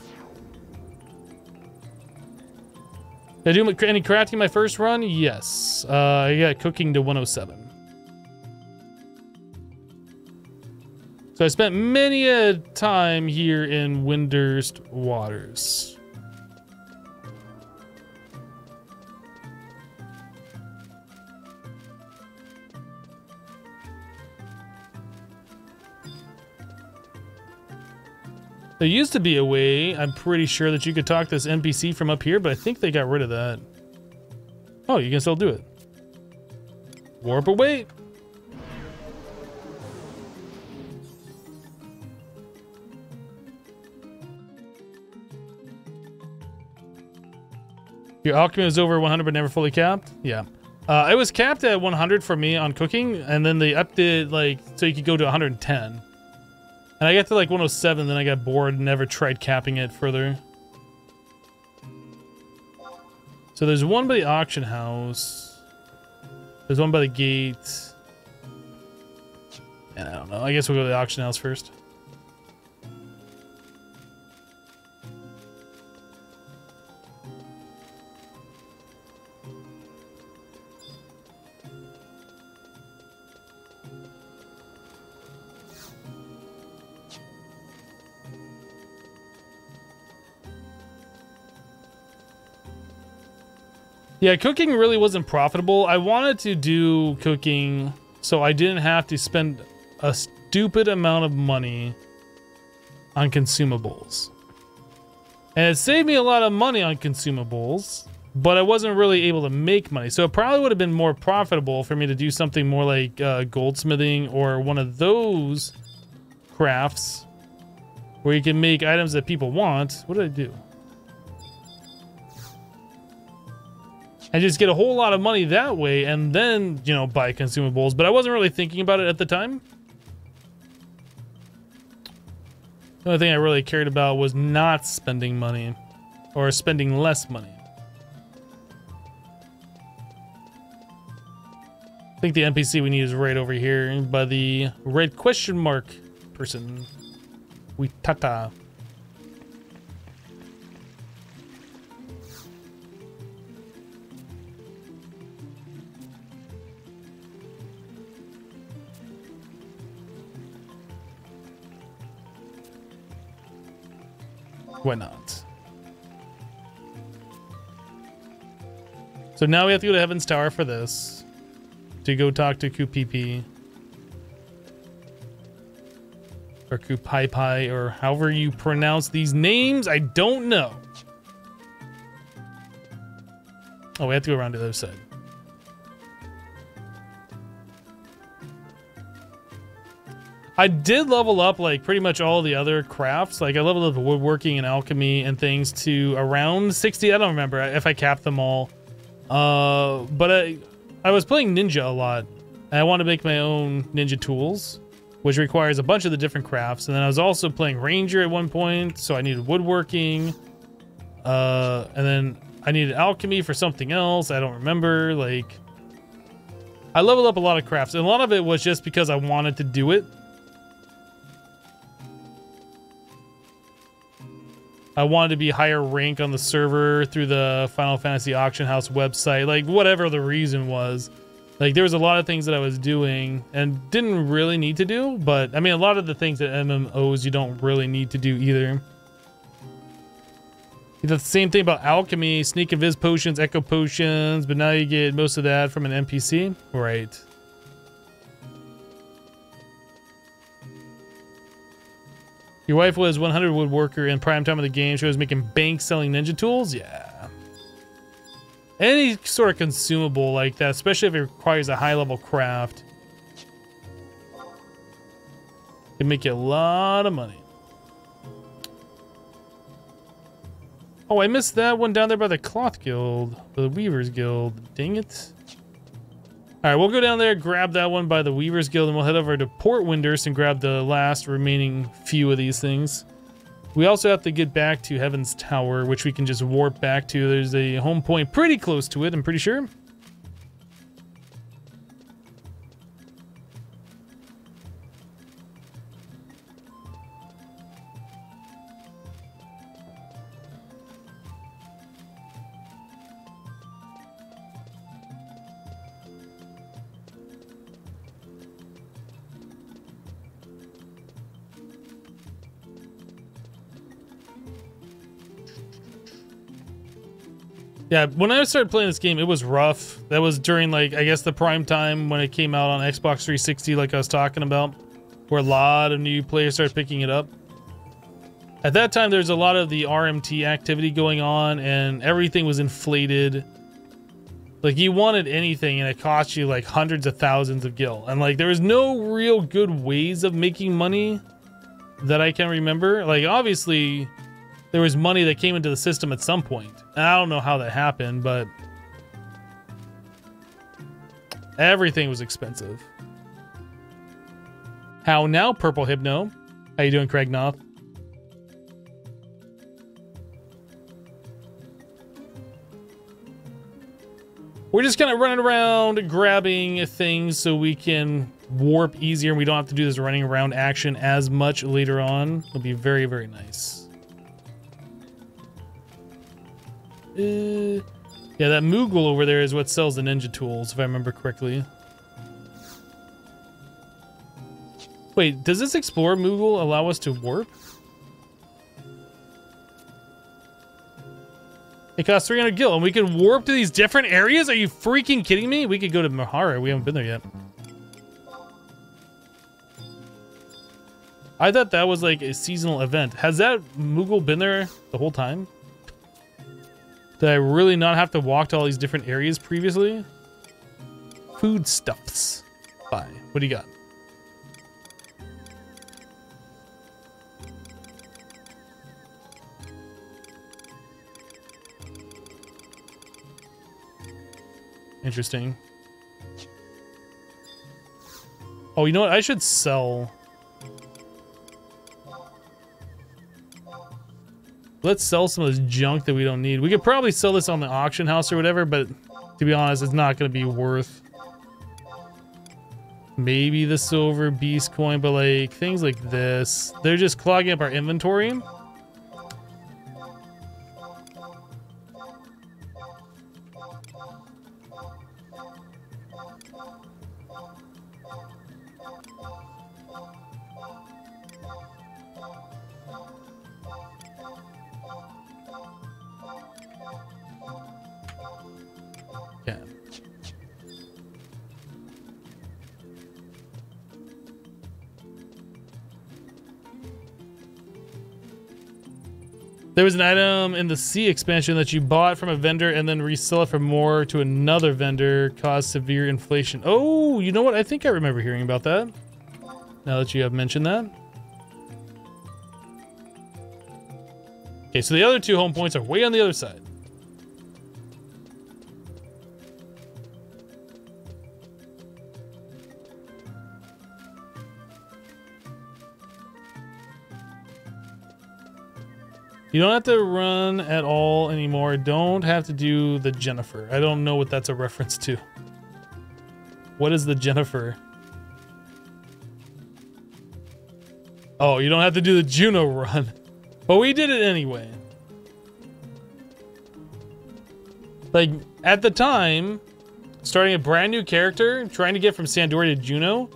Did I do any crafting my first run? Yes. I got cooking to 107. So I spent many a time here in Windurst Waters. There used to be a way, I'm pretty sure, that you could talk to this NPC from up here, but I think they got rid of that. Oh, you can still do it. Warp away. Your alchemy is over 100 but never fully capped? Yeah. It was capped at 100 for me on cooking, and then they upped it like so you could go to 110. And I got to like 107, then I got bored and never tried capping it further. So there's one by the auction house. There's one by the gate. And I don't know. I guess we'll go to the auction house first. Yeah, cooking really wasn't profitable. I wanted to do cooking so I didn't have to spend a stupid amount of money on consumables. And it saved me a lot of money on consumables, but I wasn't really able to make money. So it probably would have been more profitable for me to do something more like goldsmithing or one of those crafts where you can make items that people want. What did I do? And just get a whole lot of money that way, and then, you know, buy consumables. But I wasn't really thinking about it at the time. The only thing I really cared about was not spending money, or spending less money. I think the NPC we need is right over here by the red question mark person. Witata. Why not? So now we have to go to Heaven's Tower for this. To go talk to Kupipi. Or Kupaipai, or however you pronounce these names, I don't know. Oh, we have to go around to the other side. I did level up like pretty much all the other crafts. Like I leveled up the woodworking and alchemy and things to around 60. I don't remember if I capped them all. But I was playing ninja a lot. And I want to make my own ninja tools, which requires a bunch of the different crafts. And then I was also playing ranger at one point, so I needed woodworking. And then I needed alchemy for something else. I don't remember. Like, I leveled up a lot of crafts, and a lot of it was just because I wanted to do it. I wanted to be higher rank on the server through the Final Fantasy Auction House website, like whatever the reason was. Like there was a lot of things that I was doing and didn't really need to do, but I mean a lot of the things that MMOs you don't really need to do either. The same thing about alchemy, sneak and viz potions, echo potions, but now you get most of that from an NPC. Right. Your wife was 100 woodworker in prime time of the game. She was making bank selling ninja tools. Yeah. Any sort of consumable like that, especially if it requires a high level craft, can make you a lot of money. Oh, I missed that one down there by the Cloth Guild, the Weavers Guild. Dang it. All right, we'll go down there, grab that one by the Weavers Guild, and we'll head over to Port Windurst and grab the last remaining few of these things. We also have to get back to Heaven's Tower, which we can just warp back to. There's a home point pretty close to it, I'm pretty sure. Yeah, when I started playing this game, it was rough. That was during, like, I guess the prime time when it came out on Xbox 360, like I was talking about, where a lot of new players started picking it up. At that time, there's a lot of the RMT activity going on, and everything was inflated. Like, you wanted anything, and it cost you, like, hundreds of thousands of gil. And, like, there was no real good ways of making money that I can remember. Like, obviously, there was money that came into the system at some point. And I don't know how that happened, but everything was expensive. How now, Purple Hypno? How you doing, Craig Noth? We're just kind of running around grabbing things so we can warp easier and we don't have to do this running around action as much later on. It'll be very, very nice. Yeah, that Moogle over there is what sells the ninja tools, if I remember correctly. Wait, does this Explorer Moogle allow us to warp? It costs 300 gil, and we can warp to these different areas? Are you freaking kidding me? We could go to Mahara. We haven't been there yet. I thought that was like a seasonal event. Has that Moogle been there the whole time? Did I really not have to walk to all these different areas previously? Foodstuffs. Bye. What do you got? Interesting. Oh, you know what? I should sell. Let's sell some of this junk that we don't need. We could probably sell this on the auction house or whatever, but to be honest, it's not going to be worth maybe the silver beast coin, but like things like this, they're just clogging up our inventory. There was an item in the sea expansion that you bought from a vendor and then resell it for more to another vendor, caused severe inflation. Oh, you know what? I think I remember hearing about that. Now that you have mentioned that. Okay, so the other 2 home points are way on the other side. You don't have to run at all anymore. Don't have to do the Jennifer. I don't know what that's a reference to. What is the Jennifer? Oh, you don't have to do the Juno run. But we did it anyway. Like, at the time, starting a brand new character, trying to get from Sandori to Juno,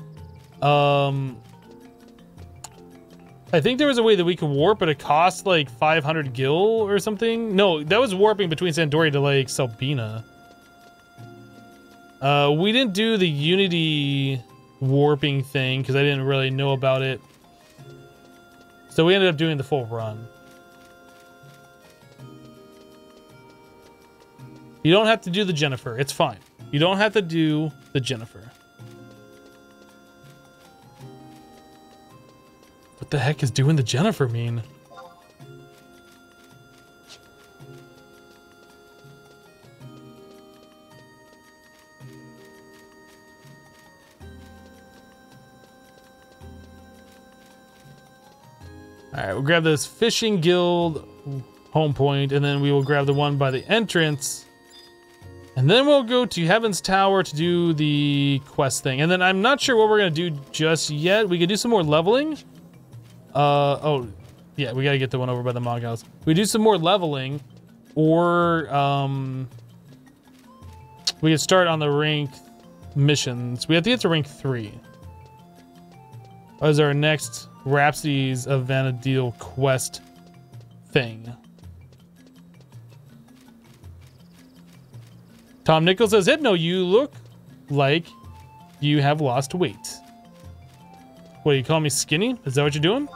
I think there was a way that we could warp, but it cost like 500 gil or something. No, that was warping between Sandori to like Selbina. We didn't do the Unity warping thing because I didn't really know about it. So we ended up doing the full run. You don't have to do the Jennifer. It's fine. You don't have to do the Jennifer. What the heck is doing the Jennifer mean? Alright, we'll grab this Fishing Guild home point, and then we will grab the one by the entrance. And then we'll go to Heaven's Tower to do the quest thing. And then I'm not sure what we're going to do just yet. We could do some more leveling. Oh, yeah, we gotta get the one over by the Mog House. We do some more leveling, or, we can start on the rank missions. We have to get to rank 3. As our next Rhapsodies of Vana'diel quest thing. Tom Nichols says, Hypno, you look like you have lost weight. What, you call me skinny? Is that what you're doing?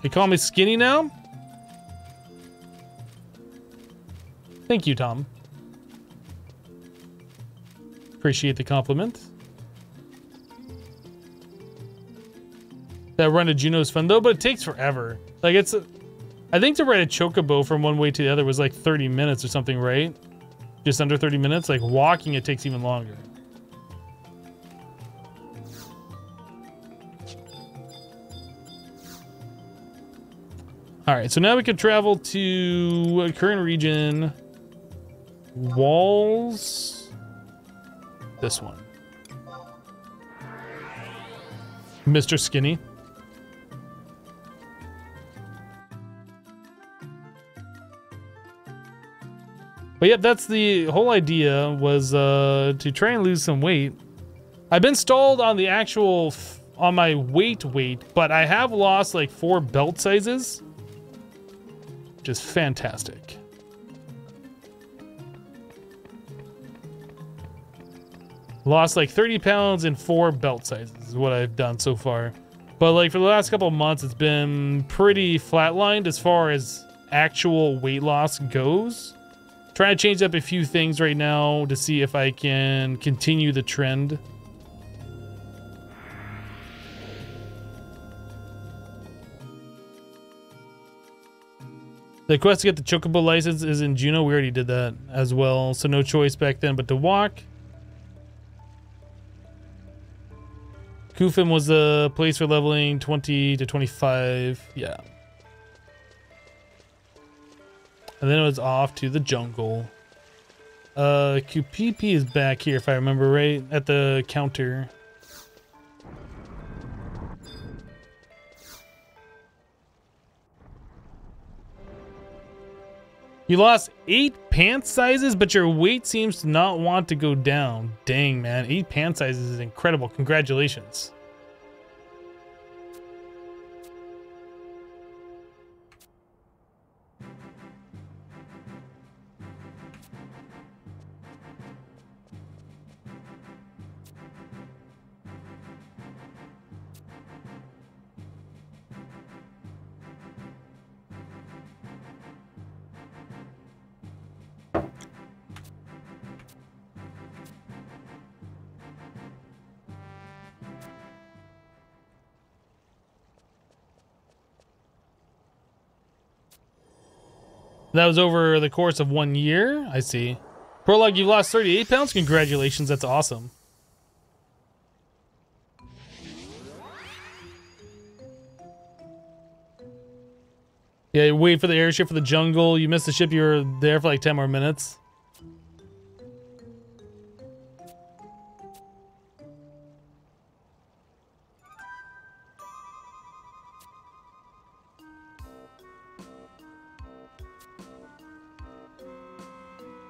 You call me skinny now? Thank you, Tom. Appreciate the compliment. That run to Juno is fun though, but it takes forever. Like it's, I think to ride a chocobo from one way to the other was like 30 minutes or something, right? Just under 30 minutes. Like walking, it takes even longer. All right, so now we can travel to current region. Walls. This one. Mr. Skinny. But yep, that's the whole idea, was to try and lose some weight. I've been stalled on the actual, on my weight, but I have lost like 4 belt sizes. Which is fantastic. Lost like 30 pounds in 4 belt sizes is what I've done so far. But like for the last couple of months, it's been pretty flatlined as far as actual weight loss goes. Trying to change up a few things right now to see if I can continue the trend. The quest to get the Chocobo license is in Juneau. We already did that as well, so no choice back then but to walk. Kufim was the place for leveling 20 to 25. Yeah. And then it was off to the jungle. QPP is back here, if I remember right, at the counter. You lost 8 pant sizes, but your weight seems to not want to go down. Dang, man. 8 pant sizes is incredible. Congratulations. That was over the course of 1 year. I see. Prologue, you've lost 38 pounds. Congratulations. That's awesome. Yeah, you wait for the airship for the jungle. You missed the ship. You were there for like 10 more minutes.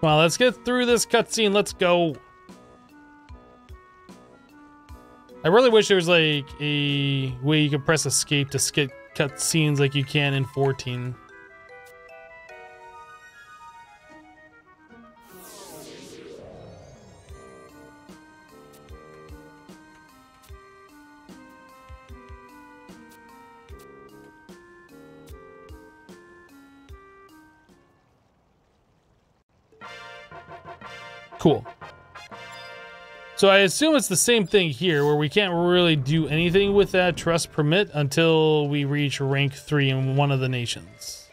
Come on, let's get through this cutscene. Let's go. I really wish there was like a way you could press escape to skip cutscenes like you can in 14. Cool. So I assume it's the same thing here, where we can't really do anything with that trust permit until we reach rank 3 in one of the nations.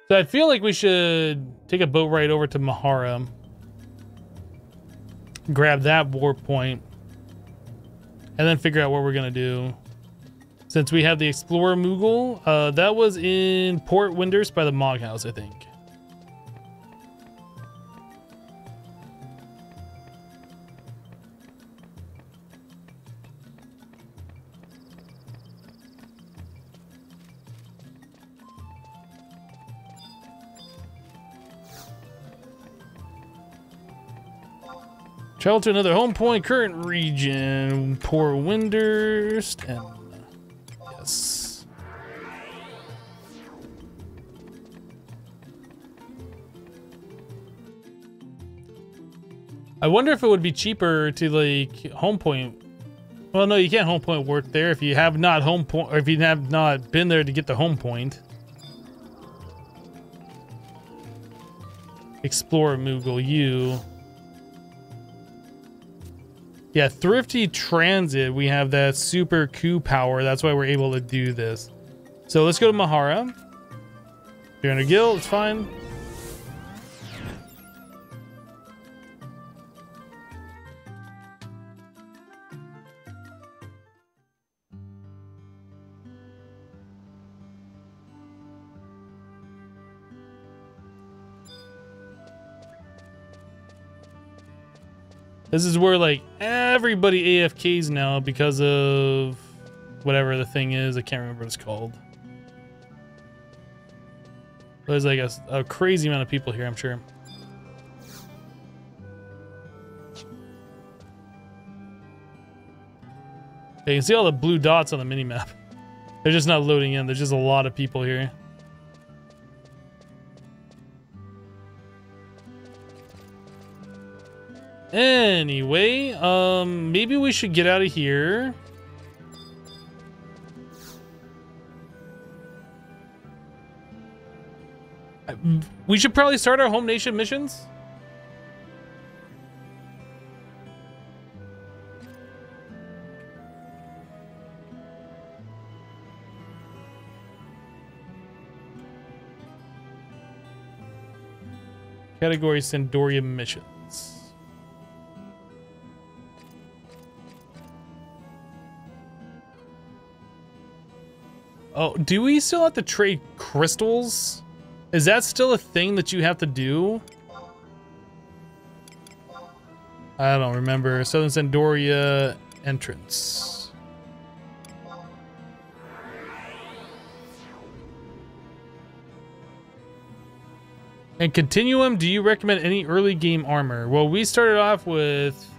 So I feel like we should take a boat ride over to Mahara, grab that warp point, and then figure out what we're gonna do. Since we have the Explorer Moogle, that was in Port Windurst by the Mog House, I think. Travel to another home point, current region, Port Windurst, and yes. I wonder if it would be cheaper to like home point. Well, no, you can't home point work there if you have not home point, or if you have not been there to get the home point. Explorer Moogle, you. Yeah, Thrifty Transit, we have that super coup power. That's why we're able to do this. So let's go to Mahara. You're in a guild, it's fine. This is where like everybody AFKs now because of whatever the thing is. I can't remember what it's called. There's like a crazy amount of people here, I'm sure. You can see all the blue dots on the minimap. They're just not loading in. There's just a lot of people here. Anyway, maybe we should get out of here. We should probably start our home nation missions. Category Sandoria missions. Oh, do we still have to trade crystals? Is that still a thing that you have to do? I don't remember. Southern Sandoria entrance. And Continuum, do you recommend any early game armor? Well, we started off with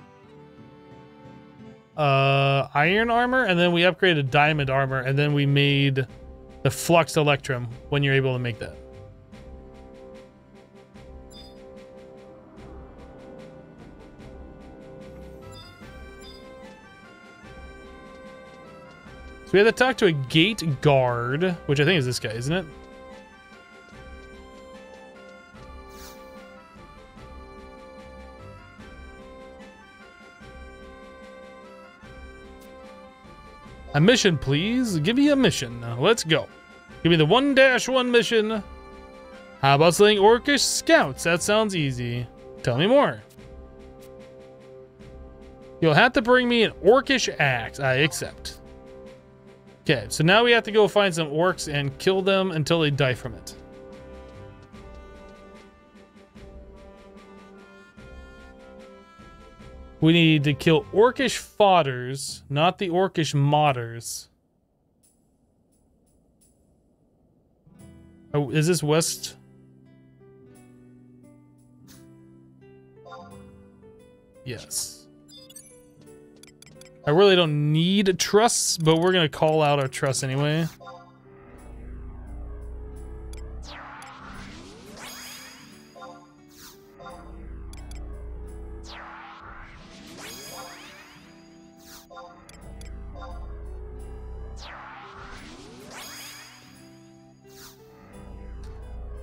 iron armor, and then we upgraded diamond armor, and then we made the flux electrum when you're able to make that. So we have to talk to a gate guard, which I think is this guy, isn't it? A mission, please. Give me a mission. Let's go. Give me the 1-1 mission. How about slaying orcish scouts? That sounds easy. Tell me more. You'll have to bring me an orcish axe. I accept. Okay, so now we have to go find some orcs and kill them until they die from it. We need to kill orcish fodders, not the orcish modders. Oh, is this west? Yes. I really don't need trusts, but we're gonna call out our trusts anyway.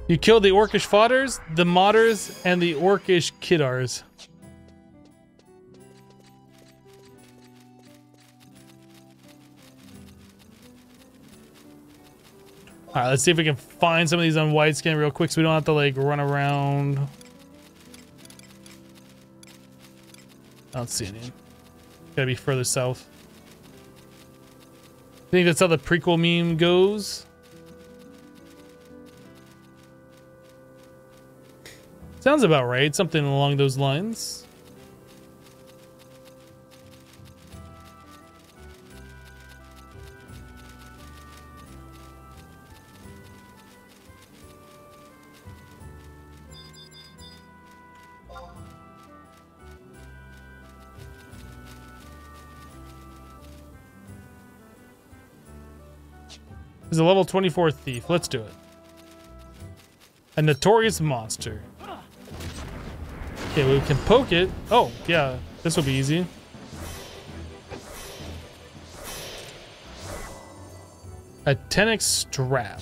You killed the orcish fodders, the modders, and the orcish kiddars. Alright, let's see if we can find some of these on widescan real quick so we don't have to like run around. I don't see any. Gotta be further south. I think that's how the prequel meme goes. Sounds about right, something along those lines. He's a level 24 thief. Let's do it. A notorious monster. Okay, we can poke it. Oh, yeah. This will be easy. A 10x strap.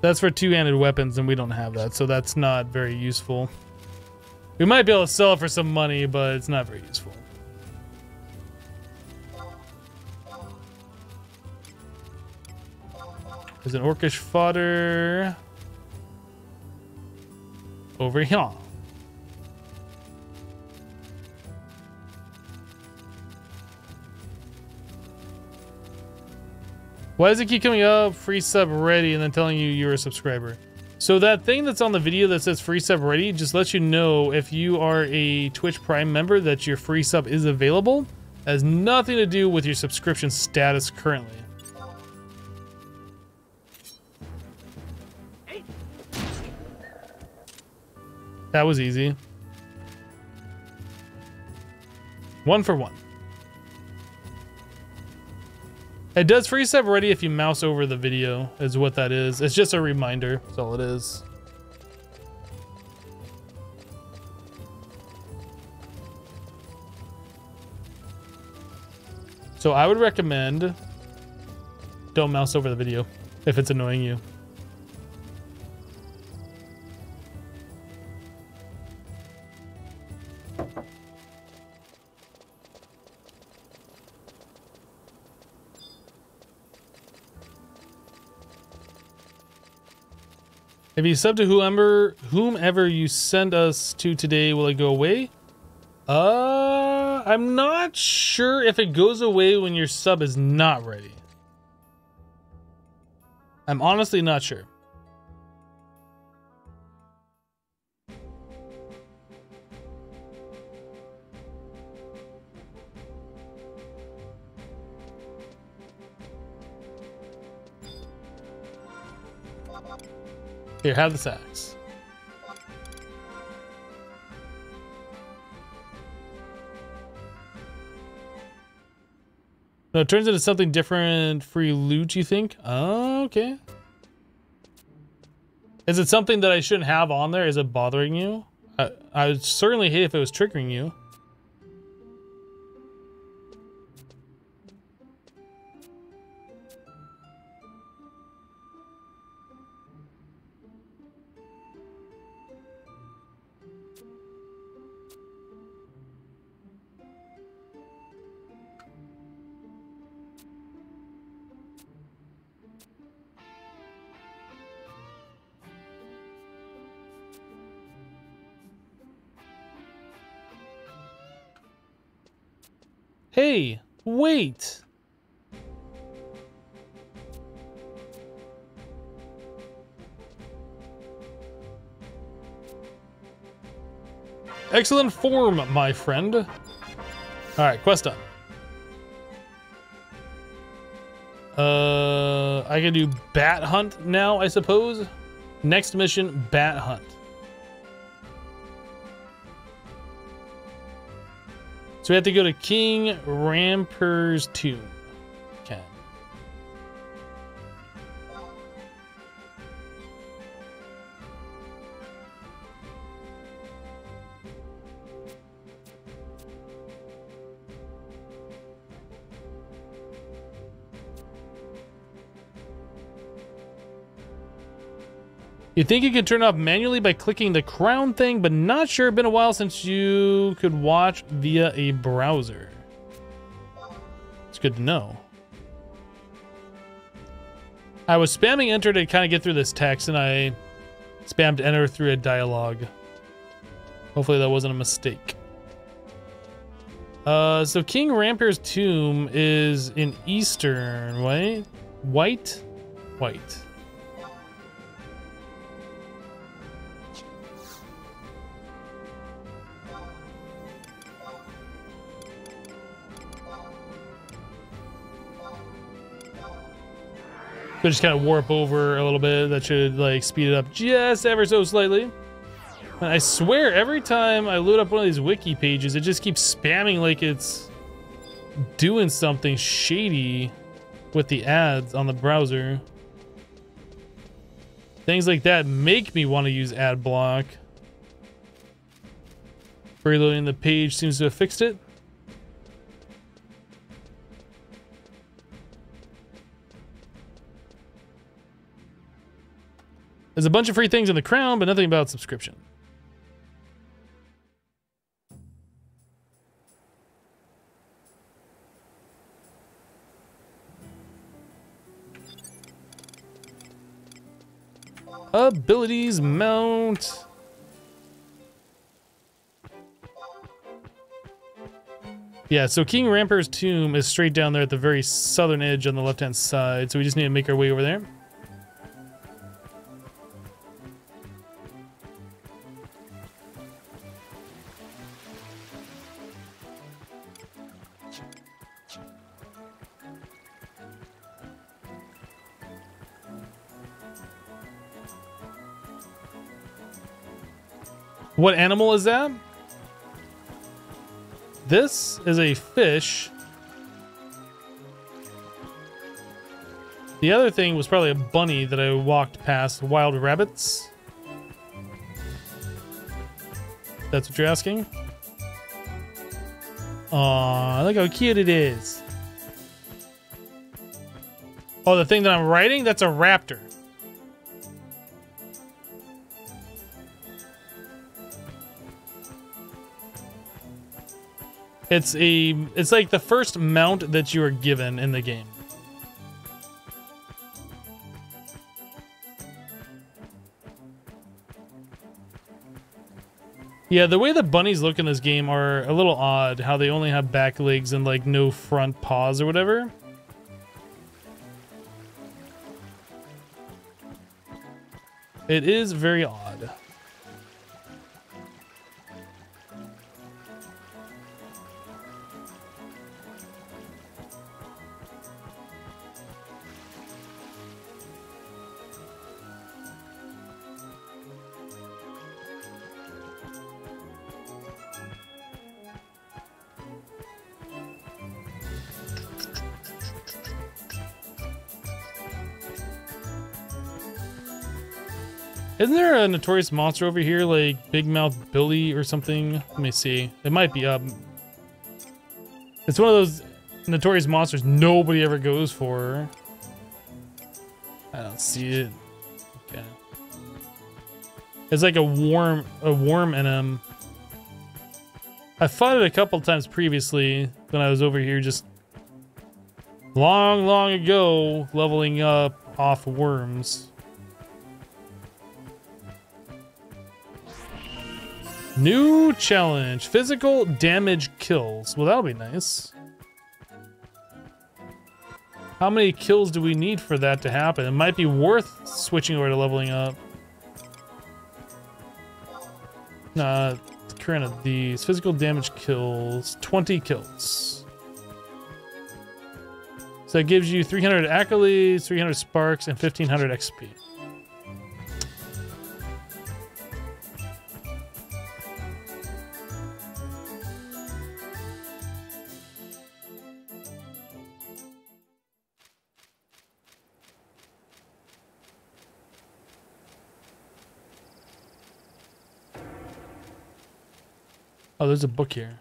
That's for two-handed weapons, and we don't have that, so that's not very useful. We might be able to sell it for some money, but it's not very useful. There's an orcish fodder over here. Why does it keep coming up, free sub ready, and then telling you you're a subscriber? So that thing that's on the video that says free sub ready just lets you know if you are a Twitch Prime member that your free sub is available. It has nothing to do with your subscription status currently. That was easy. 1 for 1. It does free sub ready if you mouse over the video, is what that is. It's just a reminder, that's all it is. So I would recommend don't mouse over the video if it's annoying you. If you sub to whomever you send us to today, will it go away? I'm not sure if it goes away when your sub is not ready. I'm honestly not sure. Here, have this axe. No, it turns into something different. Free loot, you think? Oh, okay. Is it something that I shouldn't have on there? Is it bothering you? I would certainly hate if it was triggering you. Hey, wait. Excellent form, my friend. All right, quest done. I can do bat hunt now, I suppose. Next mission, bat hunt. So we have to go to King Ramper's tomb. Okay. You think you could turn off manually by clicking the crown thing, but not sure. Been a while since you could watch via a browser. It's good to know. I was spamming enter to kind of get through this text, and I spammed enter through a dialogue. Hopefully that wasn't a mistake. So King Ramper's tomb is in Eastern, right? White? So just kind of warp over a little bit. That should like speed it up just ever so slightly. And I swear every time I load up one of these wiki pages, it just keeps spamming like it's doing something shady with the ads on the browser. Things like that make me want to use ad block. Reloading the page seems to have fixed it. There's a bunch of free things in the crown, but nothing about subscription. Abilities mount. Yeah, so King Ramper's tomb is straight down there at the very southern edge on the left-hand side, so we just need to make our way over there. What animal is that? This is a fish. The other thing was probably a bunny that I walked past. Wild rabbits. That's what you're asking? Aw, look how cute it is. Oh, the thing that I'm riding? That's a raptor. It's like the first mount that you are given in the game. Yeah, the way the bunnies look in this game are a little odd. How they only have back legs and like no front paws or whatever. It is very odd. Isn't there a notorious monster over here, like Big Mouth Billy or something? Let me see. It might be up. It's one of those notorious monsters nobody ever goes for. I don't see it. Okay. It's like a worm in him. I fought it a couple times previously when I was over here just long ago, leveling up off worms. New challenge, physical damage kills. Well, that'll be nice. How many kills do we need for that to happen? It might be worth switching over to leveling up. Current of these. Physical damage kills, 20 kills. So that gives you 300 accolades, 300 sparks, and 1500 XP. Oh, there's a book here.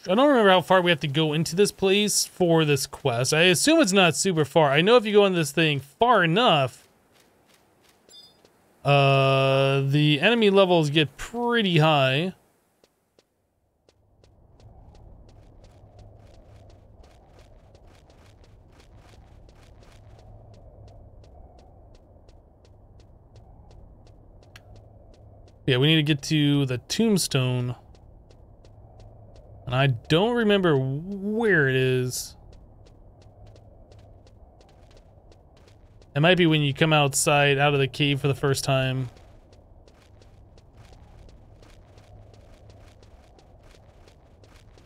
I don't remember how far we have to go into this place for this quest. I assume it's not super far. I know if you go in this thing far enough, the enemy levels get pretty high. Yeah, we need to get to the tombstone. And I don't remember where it is. It might be when you come outside, out of the cave for the first time.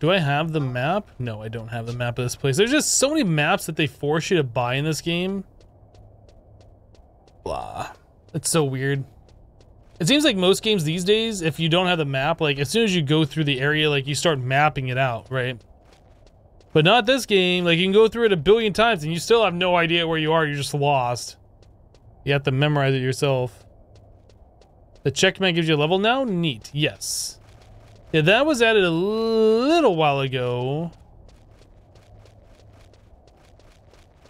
Do I have the map? No, I don't have the map of this place. There's just so many maps that they force you to buy in this game. Blah. It's so weird. It seems like most games these days, if you don't have the map, like as soon as you go through the area, like you start mapping it out, right? But not this game. Like you can go through it a billion times and you still have no idea where you are. You're just lost. You have to memorize it yourself. The check command gives you a level now? Neat. Yes. Yeah, that was added a little while ago.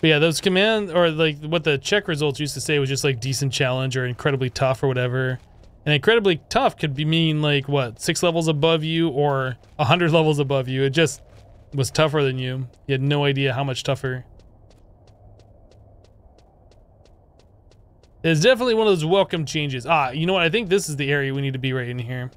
But yeah, those command, or like what the check results used to say was just like decent challenge or incredibly tough or whatever. And incredibly tough could be mean like what, 6 levels above you or 100 levels above you. It just was tougher than you. You had no idea how much tougher. It's definitely one of those welcome changes. Ah, you know what? I think this is the area we need to be right in here.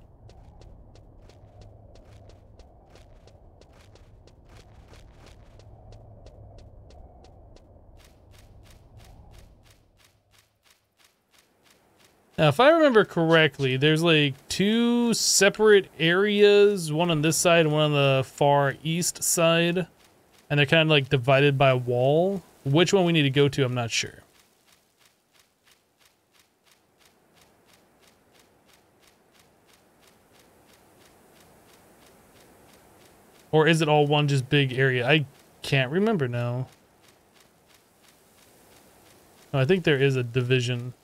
Now, if I remember correctly, there's like 2 separate areas, one on this side and one on the far east side. And they're kind of like divided by a wall. Which one we need to go to, I'm not sure. Or is it all one just big area? I can't remember now. No, I think there is a division.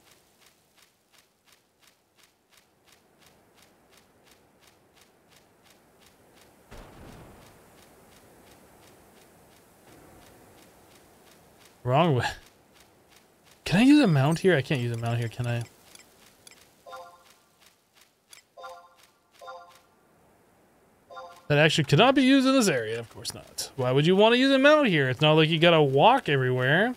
Wrong way. Can I use a mount here? I can't use a mount here, can I? That actually cannot be used in this area. Of course not. Why would you want to use them out here? It's not like you gotta walk everywhere.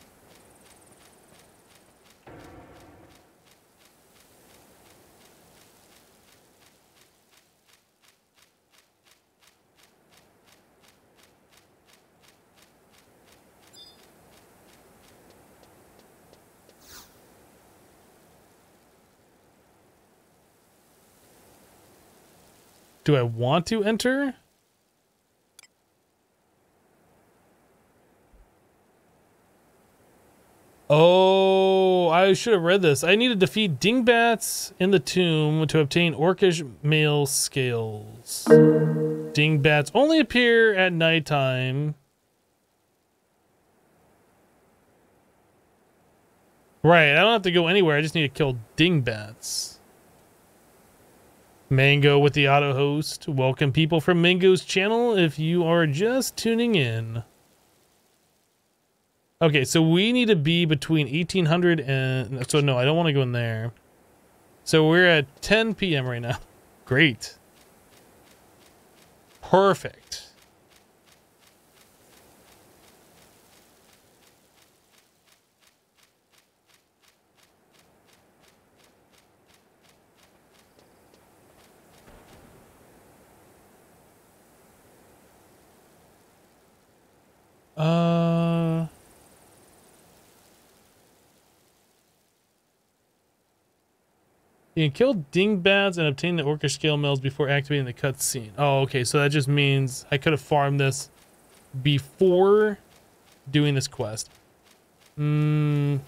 Do I want to enter? Oh, I should have read this. I need to defeat dingbats in the tomb to obtain orcish male scales. Dingbats only appear at nighttime. Right, I don't have to go anywhere. I just need to kill dingbats. Mango with the auto host. Welcome people from Mango's channel if you are just tuning in. Okay, so we need to be between 1800 and... So no, I don't want to go in there. So we're at 10 p.m. right now. Great. Perfect. You can kill dingbats and obtain the orcish scale males before activating the cutscene. Oh, okay, so that just means I could have farmed this before doing this quest. Do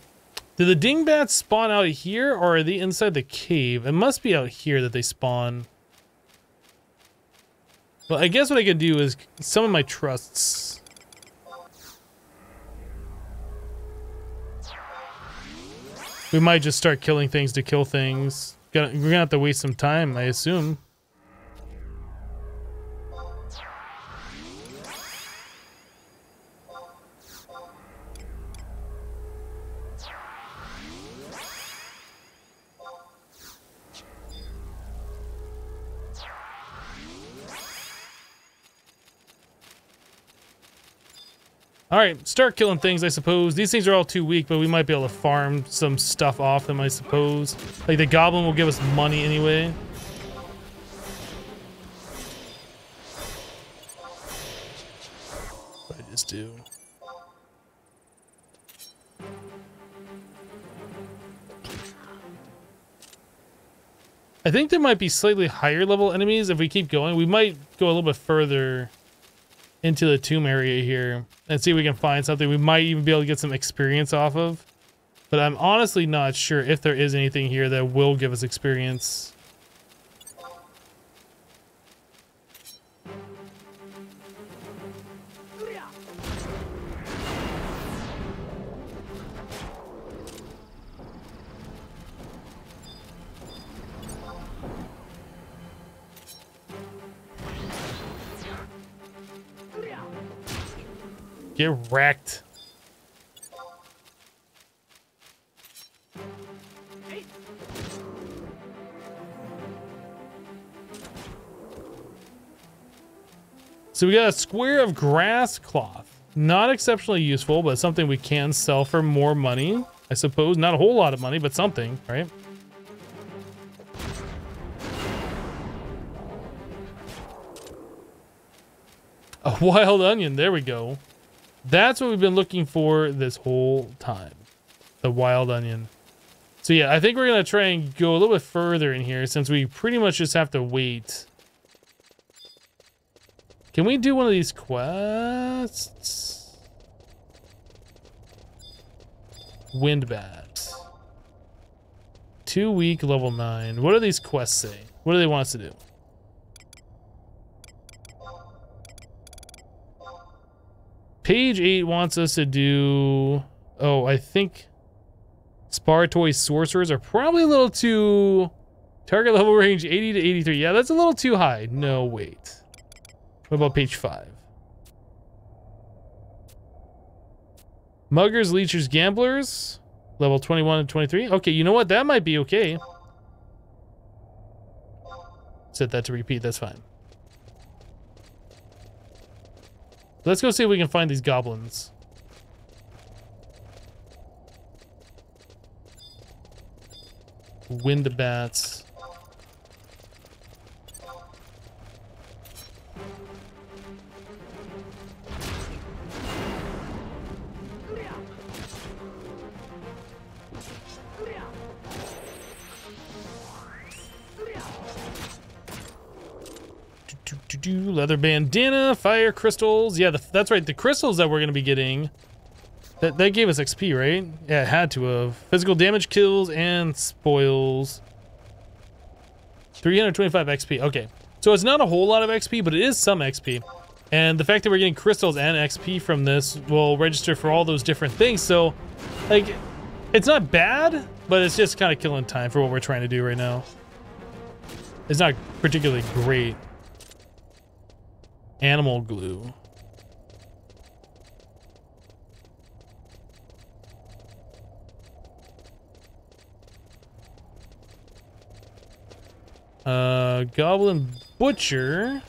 the dingbats spawn out here, or are they inside the cave? It must be out here that they spawn. Well, I guess what I could do is summon my trusts. We might just start killing things to kill things. We're gonna have to waste some time, I assume. Alright, start killing things, I suppose. These things are all too weak, but we might be able to farm some stuff off them, I suppose. Like, the goblin will give us money anyway. What did I just do? I think there might be slightly higher level enemies if we keep going. We might go a little bit further into the tomb area here and see if we can find something we might even be able to get some experience off of. But I'm honestly not sure if there is anything here that will give us experience. Get wrecked. So we got a square of grass cloth. Not exceptionally useful, but something we can sell for more money, I suppose. Not a whole lot of money, but something, right? A wild onion, there we go. That's what we've been looking for this whole time. The wild onion. So yeah, I think we're gonna try and go a little bit further in here since we pretty much just have to wait. Can we do one of these quests? Windbat. 2 week, level 9. What do these quests say? What do they want us to do? Page 8 wants us to do... Oh, I think... Sparatoy sorcerers are probably a little too... Target level range 80 to 83. Yeah, that's a little too high. No, wait. What about page 5? Muggers, Leechers, Gamblers. Level 21 and 23. Okay, you know what? That might be okay. Set that to repeat. That's fine. Let's go see if we can find these goblins. Wind bats. Leather bandana, fire crystals. Yeah, that's right. The crystals that we're going to be getting, that gave us XP, right? Yeah, it had to have. Physical damage, kills, and spoils. 325 XP. Okay. So it's not a whole lot of XP, but it is some XP. And the fact that we're getting crystals and XP from this will register for all those different things. So, like, it's not bad, but it's just kind of killing time for what we're trying to do right now. It's not particularly great. Animal glue. Goblin butcher.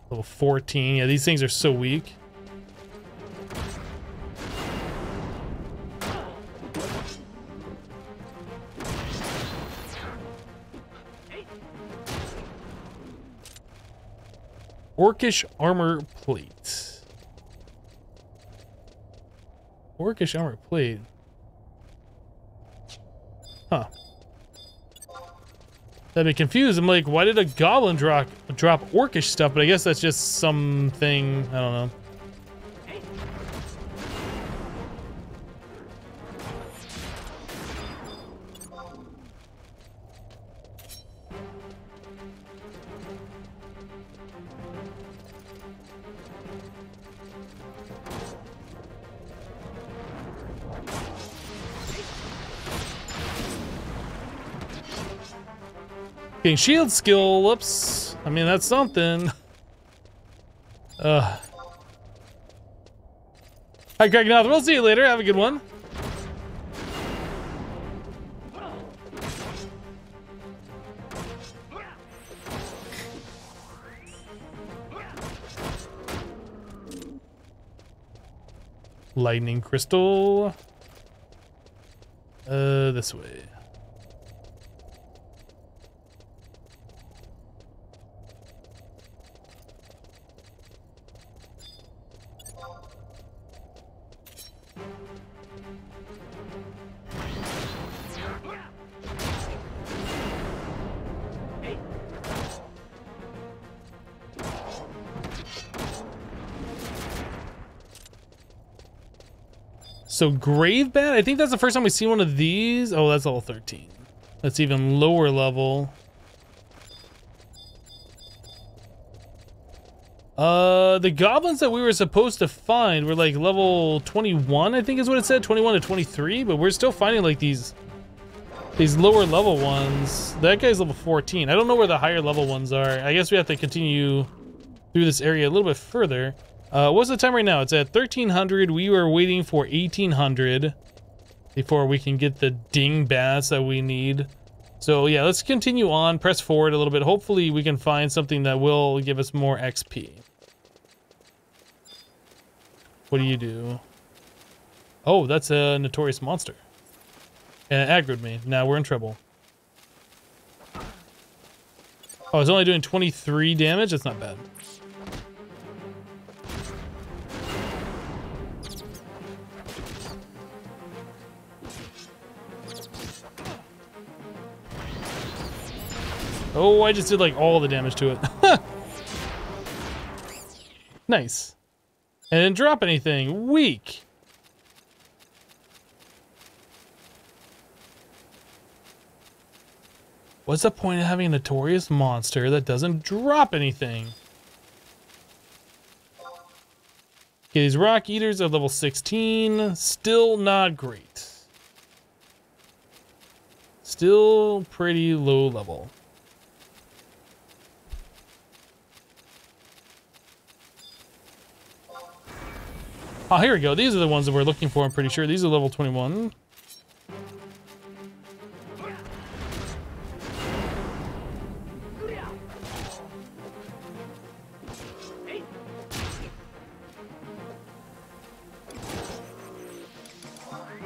Level 14. Yeah, these things are so weak. Orcish armor plate. Orcish armor plate. Huh. I'd be confused. I'm like, why did a goblin drop orcish stuff? But I guess that's just something, I don't know. Getting shield skill, whoops. I mean, that's something. Hi, Craig. We'll see you later. Have a good one. Lightning crystal. This way. So grave bat, I think that's the first time we see one of these. Oh, that's level 13. That's even lower level. The goblins that we were supposed to find were like level 21, I think is what it said, 21 to 23, but we're still finding like these lower level ones. That guy's level 14. I don't know where the higher level ones are. I guess we have to continue through this area a little bit further. What's the time right now? It's at 1300. We were waiting for 1800 before we can get the ding bats that we need. So yeah, let's continue on, press forward a little bit. Hopefully we can find something that will give us more XP. What do you do? Oh, that's a notorious monster. And it aggroed me. Now we're in trouble. Oh, it's only doing 23 damage? That's not bad. Oh, I just did like all the damage to it. Nice. And didn't drop anything. Weak. What's the point of having a notorious monster that doesn't drop anything? Okay, these rock eaters are level 16. Still not great. Still pretty low level. Oh, here we go. These are the ones that we're looking for, I'm pretty sure. These are level 21.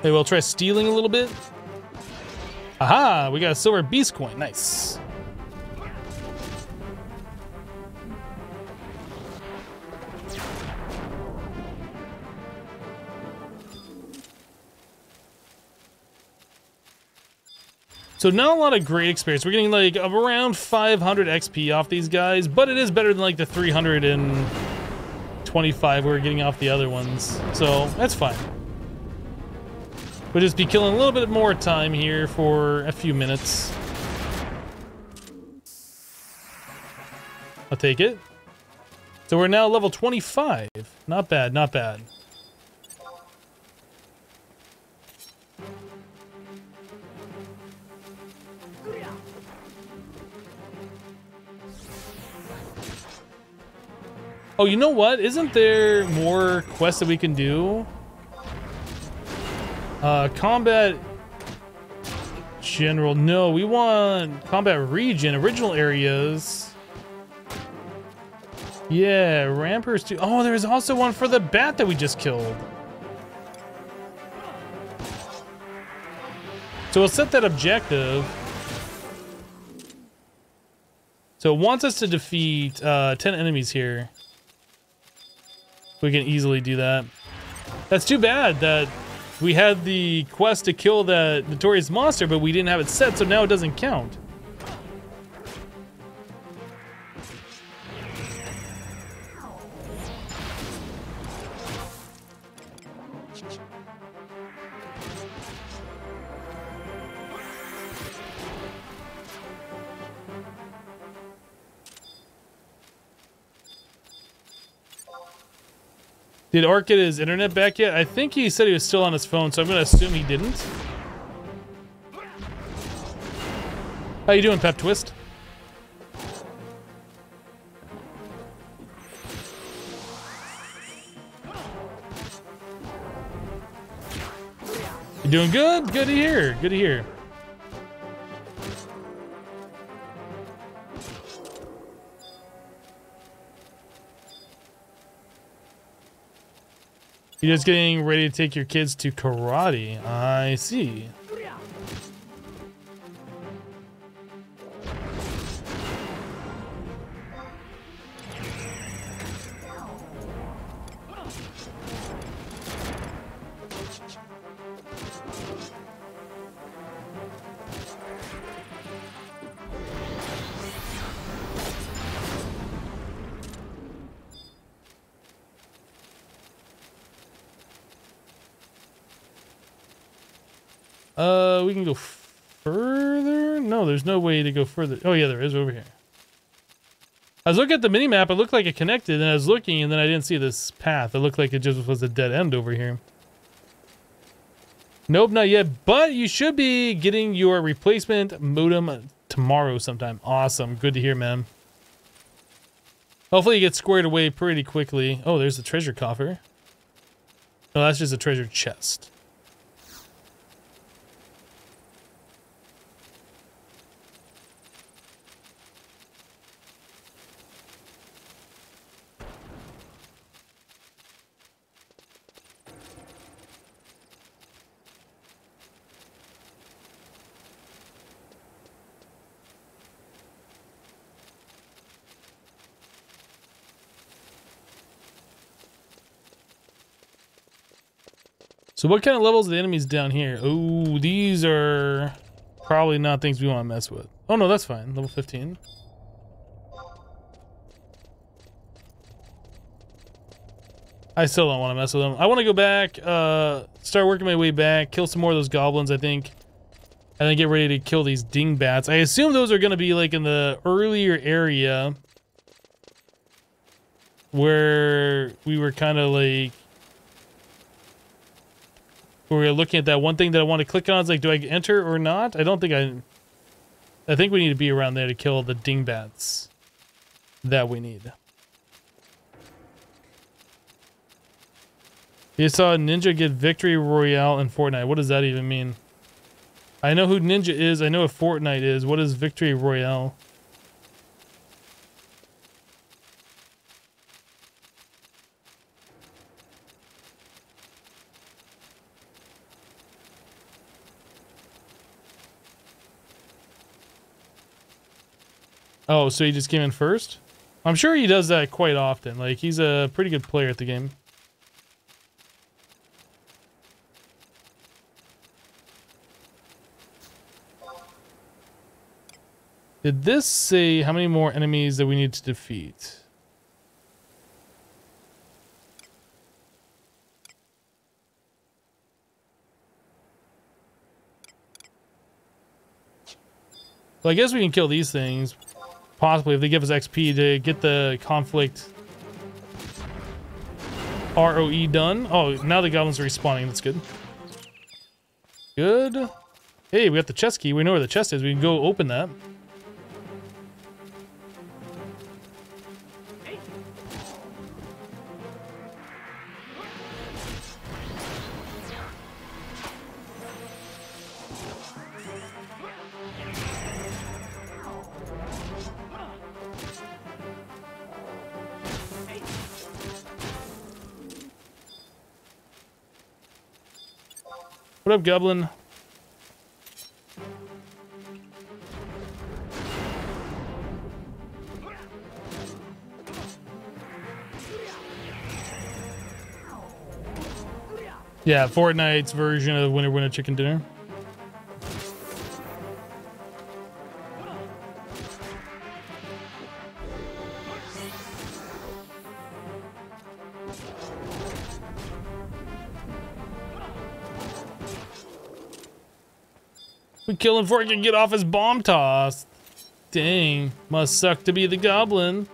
Maybe we'll try stealing a little bit. Aha! We got a silver beast coin. Nice. So not a lot of great experience. We're getting like around 500 XP off these guys, but it is better than like the 325 we were getting off the other ones. So that's fine. We'll just be killing a little bit more time here for a few minutes. I'll take it. So we're now level 25. Not bad, not bad. Oh, you know what? Isn't there more quests that we can do? Combat general. No, we want combat region, original areas. Yeah, rampers too. Oh, there's also one for the bat that we just killed. So we'll set that objective. So it wants us to defeat 10 enemies here. We can easily do that. That's too bad that we had the quest to kill that notorious monster, but we didn't have it set, so now it doesn't count. Did Orc get his internet back yet? I think he said he was still on his phone, so I'm gonna assume he didn't. How you doing, Pep Twist? You doing good? Good to hear. Good to hear. You're just getting ready to take your kids to karate. I see. We can go further? No, there's no way to go further. Oh yeah, there is over here. I was looking at the mini-map, it looked like it connected, and I was looking, and then I didn't see this path. It looked like it just was a dead end over here. Nope, not yet, but you should be getting your replacement modem tomorrow sometime. Awesome, good to hear, man. Hopefully you get squared away pretty quickly. Oh, there's the treasure coffer. No, that's just a treasure chest. So what kind of levels are the enemies down here? Oh, these are probably not things we want to mess with. Oh no, that's fine. Level 15. I still don't want to mess with them. I want to go back, start working my way back, kill some more of those goblins, I think. And then get ready to kill these dingbats. I assume those are going to be like in the earlier area where we were kind of like, we were looking at that one thing that I want to click on. It's like, do I enter or not? I don't think I think we need to be around there to kill the dingbats that we need. You saw a ninja get victory royale in Fortnite. What does that even mean? I know who Ninja is. I know what Fortnite is. What is victory royale? Oh, so he just came in first? I'm sure he does that quite often. Like, he's a pretty good player at the game. Did this say how many more enemies that we need to defeat? Well, I guess we can kill these things. Possibly, if they give us XP to get the conflict ROE done. Oh, now the goblins are respawning. That's good. Good. Hey, we got the chest key. We know where the chest is. We can go open that. What up, Goblin? Yeah, Fortnite's version of Winner Chicken Dinner. We kill him before he can get off his bomb toss. Dang, must suck to be the goblin.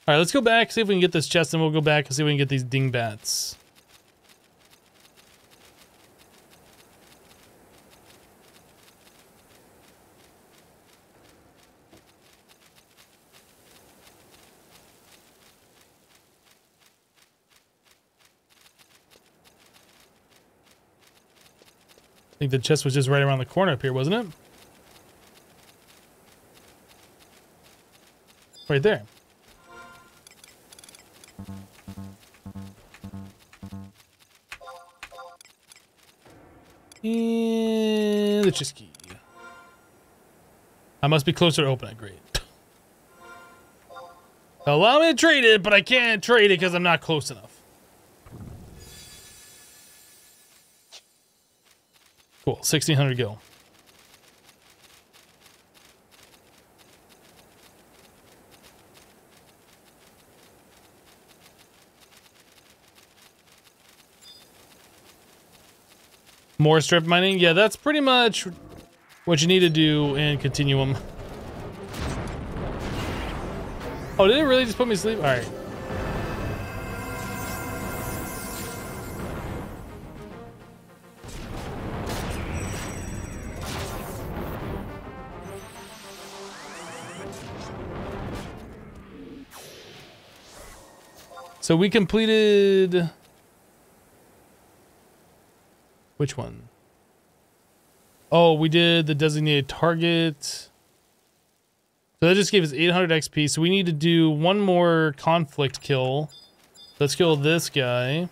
All right, let's go back, see if we can get this chest, and we'll go back and see if we can get these dingbats. I think the chest was just right around the corner up here, wasn't it? Right there. And the chest key. I must be closer to open it. Great. Allow me to trade it, but I can't trade it because I'm not close enough. Cool. 1,600 go. More strip mining? Yeah, that's pretty much what you need to do in Continuum. Oh, did it really just put me to sleep? Alright. So we completed... Which one? Oh, we did the designated target. So that just gave us 800 XP. So we need to do one more conflict kill. Let's kill this guy.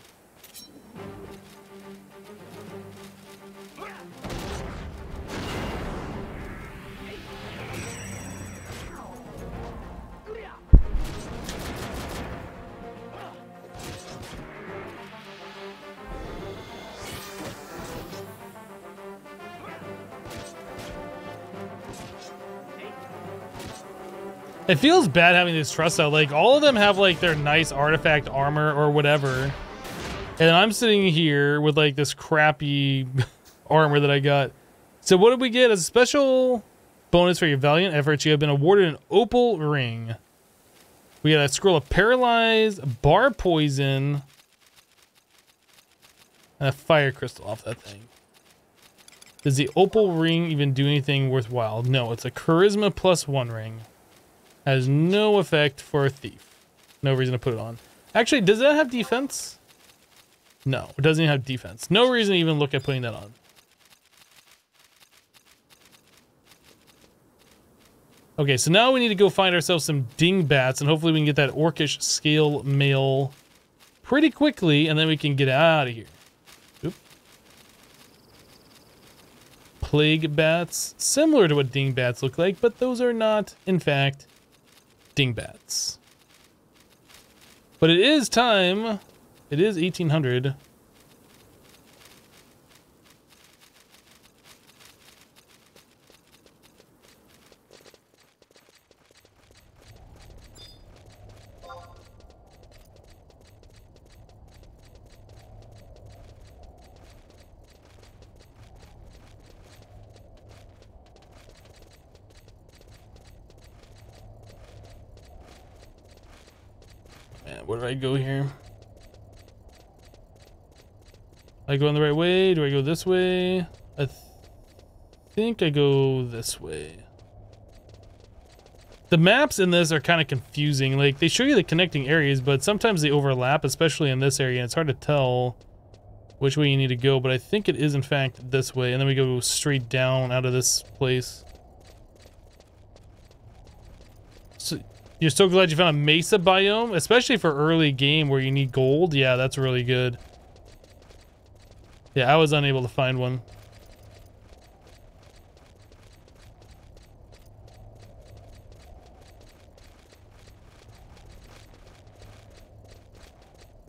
It feels bad having this trust out. Like, all of them have, like, their nice artifact armor or whatever. And I'm sitting here with, like, this crappy armor that I got. So what did we get? As a special bonus for your valiant efforts, you have been awarded an opal ring. We got a scroll of paralyze, bar poison, and a fire crystal off that thing. Does the opal ring even do anything worthwhile? No, it's a charisma +1 ring. Has no effect for a thief. No reason to put it on. Actually, does that have defense? No, it doesn't even have defense. No reason to even look at putting that on. Okay, so now we need to go find ourselves some dingbats, and hopefully we can get that orcish scale mail pretty quickly, and then we can get out of here. Oop. Plague bats, similar to what dingbats look like, but those are not, in fact, dingbats. But it is time. It is 1800. Man, where do I go here? I go in the right way? Do I go this way? I think I go this way. The maps in this are kind of confusing. Like, they show you the connecting areas, but sometimes they overlap, especially in this area, and it's hard to tell which way you need to go, but I think it is, in fact, this way, and then we go straight down out of this place. So, you're so glad you found a mesa biome, especially for early game where you need gold. Yeah, that's really good. Yeah, I was unable to find one.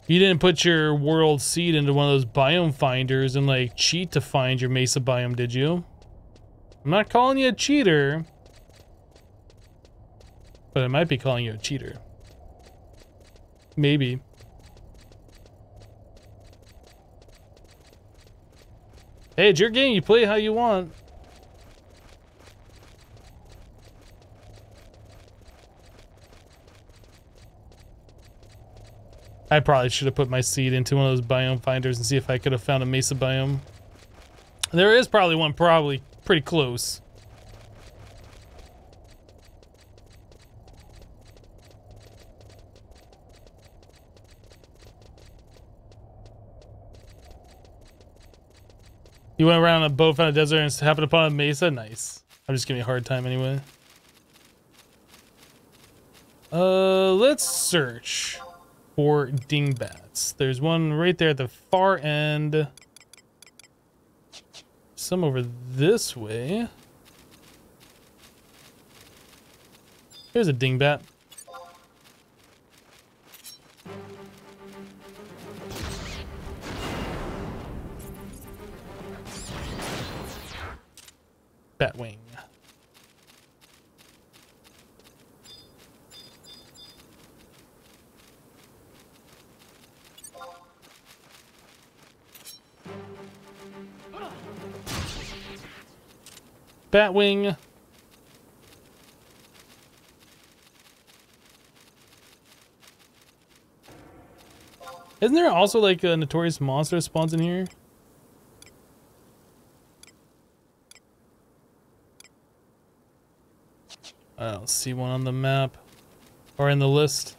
You didn't put your world seed into one of those biome finders and like cheat to find your mesa biome, did you? I'm not calling you a cheater, but I might be calling you a cheater. Maybe. Hey, it's your game. You play how you want. I probably should have put my seed into one of those biome finders and see if I could have found a mesa biome. There is probably one pretty close. You went around a boat, found a desert, and happened upon a mesa? Nice. I'm just giving you a hard time anyway. Let's search for dingbats. There's one right there at the far end. Some over this way. Here's a dingbat. Batwing. Batwing. Isn't there also like a notorious monster that spawns in here? I don't see one on the map or in the list.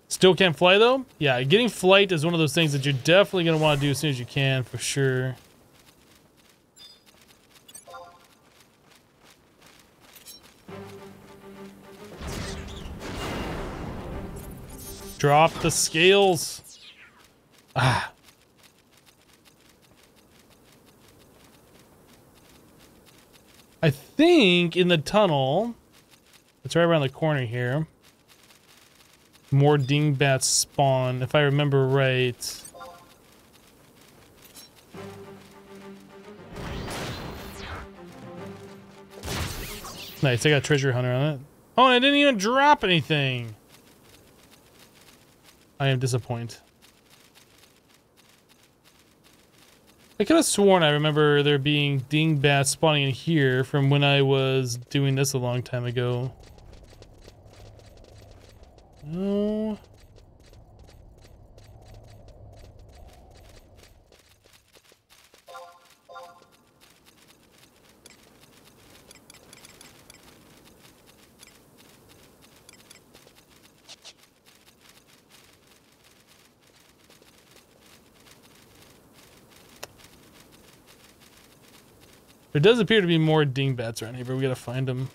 Still can't fly though? Yeah, getting flight is one of those things that you're definitely going to want to do as soon as you can, for sure. Drop the scales. Ah. I think in the tunnel, it's right around the corner here, more dingbats spawn, if I remember right. Nice, I got a treasure hunter on it. Oh, and I didn't even drop anything. I am disappointed. I could have sworn I remember there being dingbats spawning in here from when I was doing this a long time ago. No. There does appear to be more dingbats around here, but we gotta find them.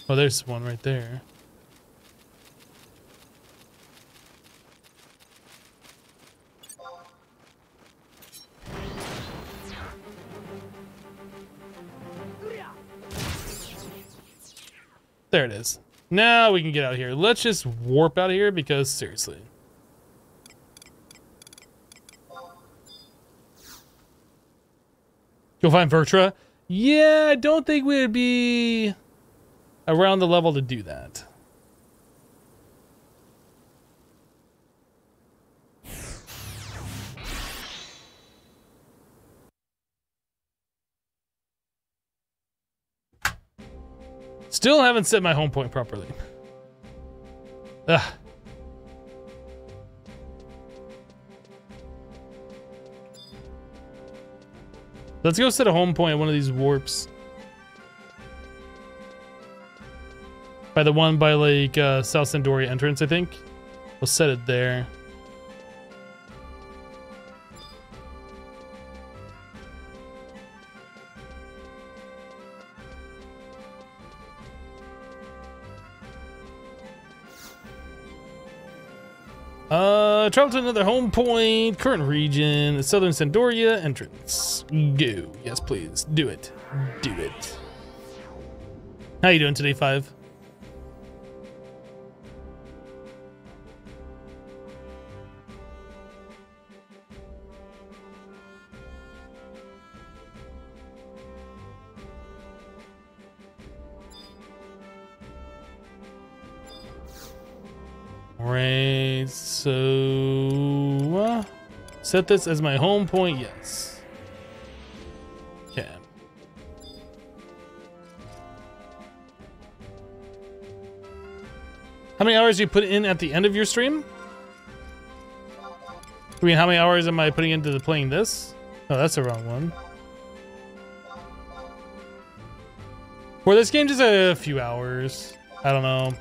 Oh, there's one right there. There it is. Now we can get out of here. Let's just warp out of here because seriously. Go find Vertra? Yeah, I don't think we would be around the level to do that. Still haven't set my home point properly. Ugh. Let's go set a home point at one of these warps. By the one by like South Sandoria entrance, I think. We'll set it there. Travel to another home point, current region, Southern Sandoria entrance. Go. Yes, please. Do it. Do it. How you doing today, Five? Right, so set this as my home point, yes. Okay. How many hours do you put in at the end of your stream? I mean, how many hours am I putting into playing this? Oh, that's the wrong one. For this game, just a few hours. I don't know.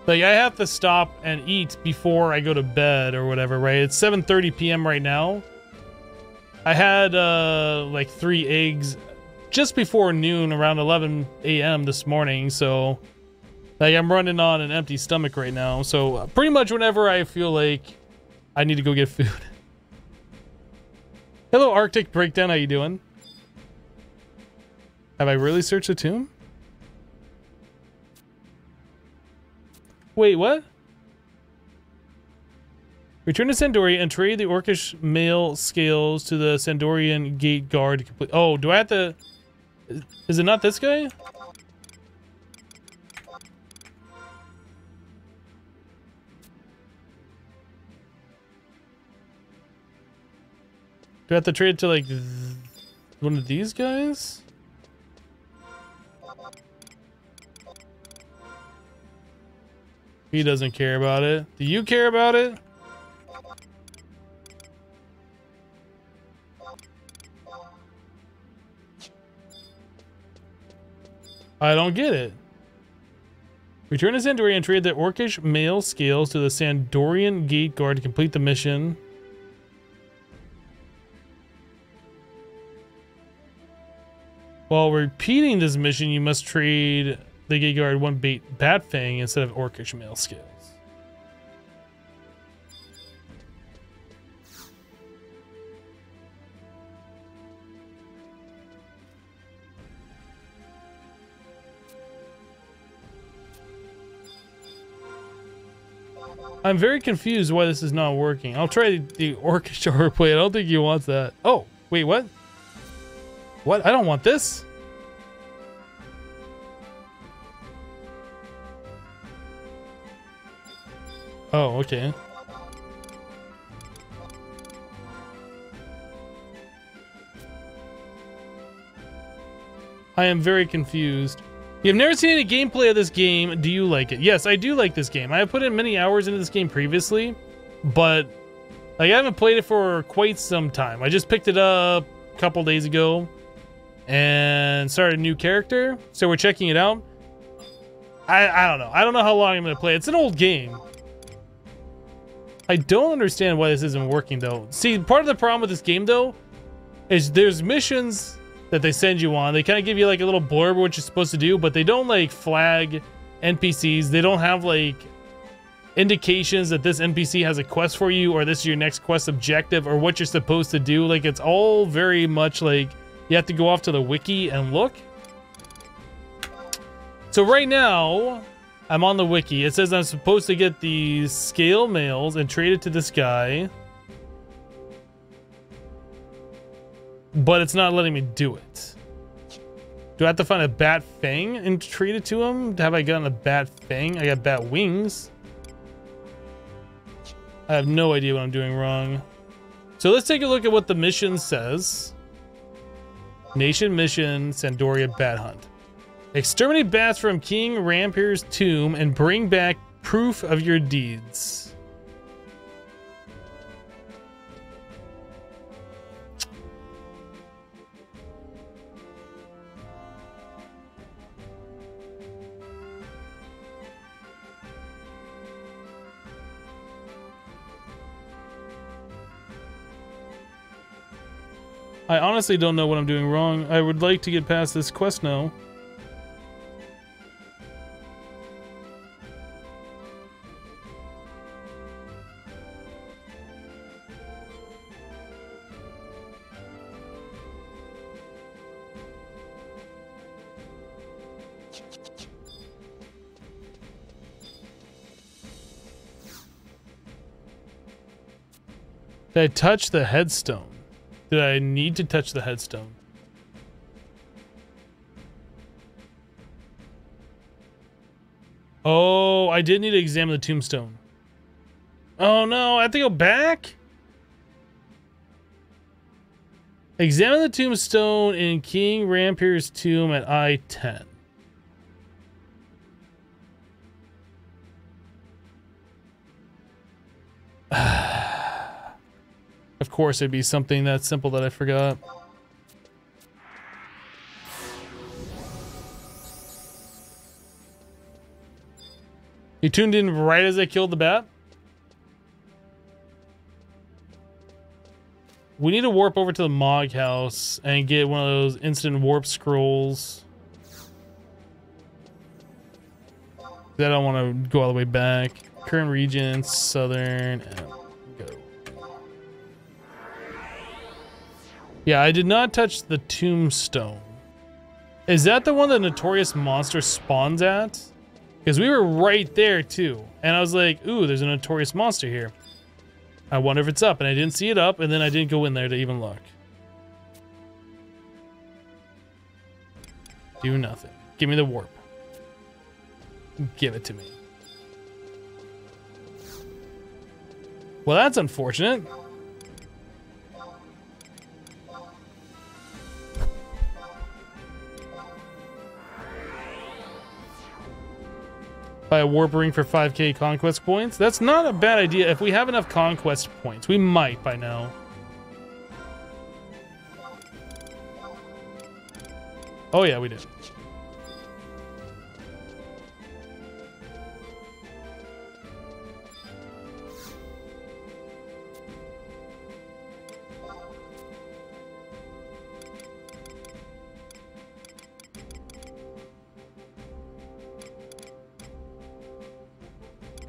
Like, I have to stop and eat before I go to bed or whatever, right? It's 7:30 p.m. right now. I had, like 3 eggs just before noon, around 11 a.m. this morning, so... Like, I'm running on an empty stomach right now, so pretty much whenever I feel like I need to go get food. Hello, Arctic Breakdown, how you doing? Have I really searched the tomb? Wait, what? Return to Sandoria and trade the Orcish mail scales to the Sandorian gate guard to complete. Oh, do I have to... Is it not this guy? Do I have to trade it to, like, one of these guys? He doesn't care about it. Do you care about it? I don't get it. Return to Sandoria and trade the Orcish mail scales to the Sandorian gate guard to complete the mission. While repeating this mission, you must trade the gate guard one bat fang instead of Orcish mail scales. I'm very confused why this is not working. I'll try the Orcish overplay. I don't think he wants that. Oh, wait, what? What? I don't want this. Oh, okay. I am very confused. You've never seen any gameplay of this game. Do you like it? Yes, I do like this game. I have put in many hours into this game previously, but like, I haven't played it for quite some time. I just picked it up a couple days ago and started a new character, so we're checking it out. I don't know. I don't know how long I'm going to play. It's an old game. I don't understand why this isn't working though. See, part of the problem with this game though is there's missions that they send you on. They kind of give you like a little blurb what you're supposed to do, but they don't like flag NPCs. They don't have like indications that this NPC has a quest for you or this is your next quest objective or what you're supposed to do. Like it's all very much like you have to go off to the wiki and look. So right now I'm on the wiki. It says I'm supposed to get these scale mails and trade it to this guy. But it's not letting me do it. Do I have to find a bat fang and trade it to him? Have I gotten a bat fang? I got bat wings. I have no idea what I'm doing wrong. So let's take a look at what the mission says. Nation mission, Sandoria bat hunt. Exterminate bats from King Rampier's tomb and bring back proof of your deeds. I honestly don't know what I'm doing wrong. I would like to get past this quest now. Did I touch the headstone? Did I need to touch the headstone? Oh, I did need to examine the tombstone. Oh no, I have to go back? Examine the tombstone in King Rampier's tomb at I-10. Of course, it'd be something that simple that I forgot. You tuned in right as I killed the bat? We need to warp over to the Mog House and get one of those instant warp scrolls. I don't want to go all the way back. Current region, southern, and go. Yeah, I did not touch the tombstone. Is that the one that Notorious Monster spawns at? Because we were right there too. And I was like, ooh, there's a Notorious Monster here. I wonder if it's up. And I didn't see it up, and then I didn't go in there to even look. Do nothing. Give me the warp. Give it to me. Well, that's unfortunate. Buy a warp ring for 5k conquest points. That's not a bad idea. If we have enough conquest points, we might by now. Oh yeah, we did.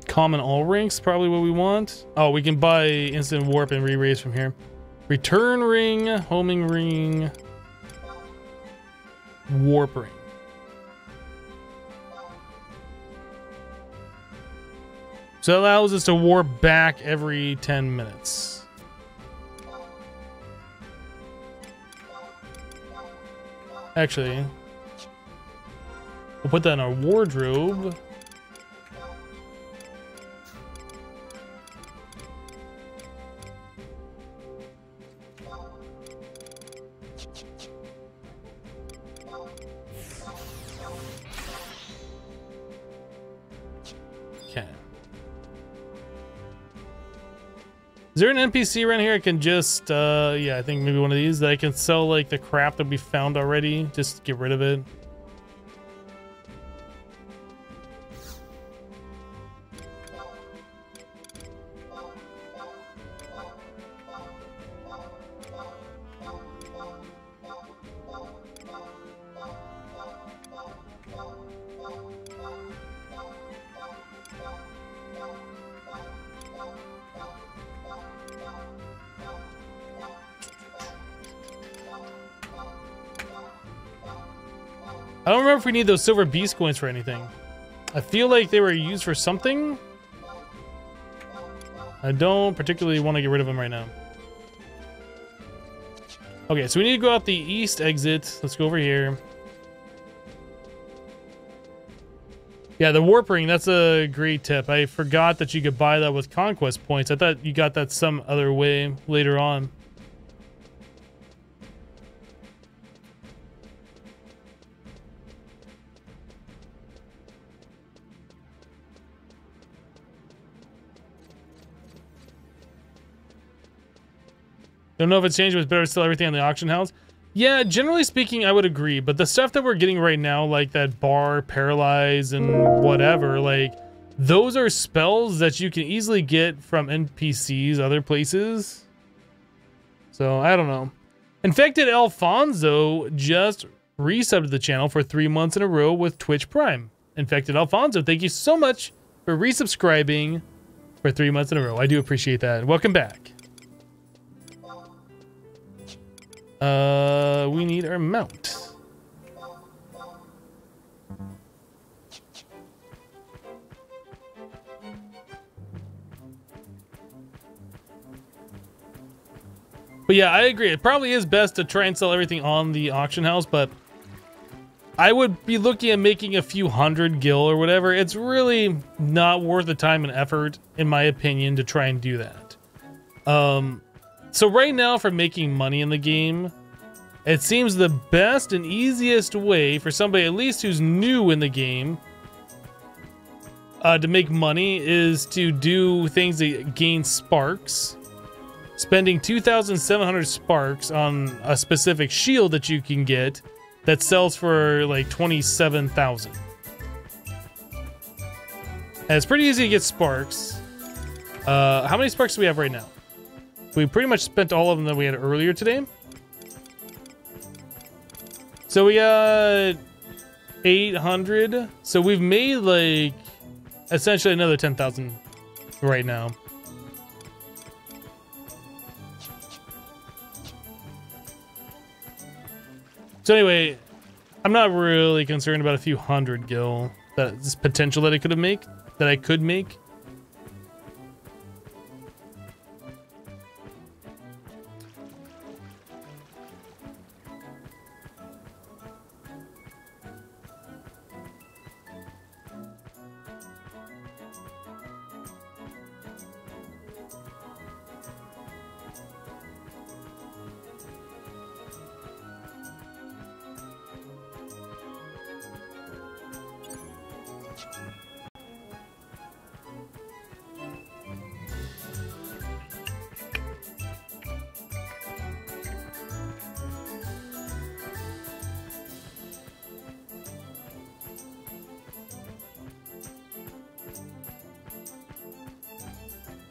Common all ranks, probably what we want. Oh, we can buy instant warp and re-raise from here. Return ring, homing ring, warp ring. So that allows us to warp back every 10 minutes. Actually, we'll put that in our wardrobe. Is there an NPC around here I can just, yeah, I think maybe one of these that I can sell, like, the crap that we found already? Just get rid of it. I don't remember if we need those silver beast coins for anything. I feel like they were used for something. I don't particularly want to get rid of them right now. Okay, so we need to go out the east exit. Let's go over here. Yeah, the warp ring, that's a great tip. I forgot that you could buy that with conquest points. I thought you got that some other way later on. Don't know if it's changed, but it's better to sell everything on the auction house. Yeah, generally speaking, I would agree. But the stuff that we're getting right now, like that bar, paralyze, and whatever, like, those are spells that you can easily get from NPCs other places. So, I don't know. Infected Alfonso just resubbed the channel for 3 months in a row with Twitch Prime. Infected Alfonso, thank you so much for resubscribing for 3 months in a row. I do appreciate that. Welcome back. We need our mount. But yeah, I agree. It probably is best to try and sell everything on the auction house, but I would be looking at making a few hundred gil or whatever. It's really not worth the time and effort, in my opinion, to try and do that. So right now, for making money in the game, it seems the best and easiest way for somebody, at least who's new in the game, to make money is to do things that gain sparks. Spending 2,700 sparks on a specific shield that you can get that sells for like 27,000. And it's pretty easy to get sparks. How many sparks do we have right now? We pretty much spent all of them that we had earlier today. So we got 800. So we've made like essentially another 10,000 right now. So anyway, I'm not really concerned about a few hundred gil. That's potential that I could make.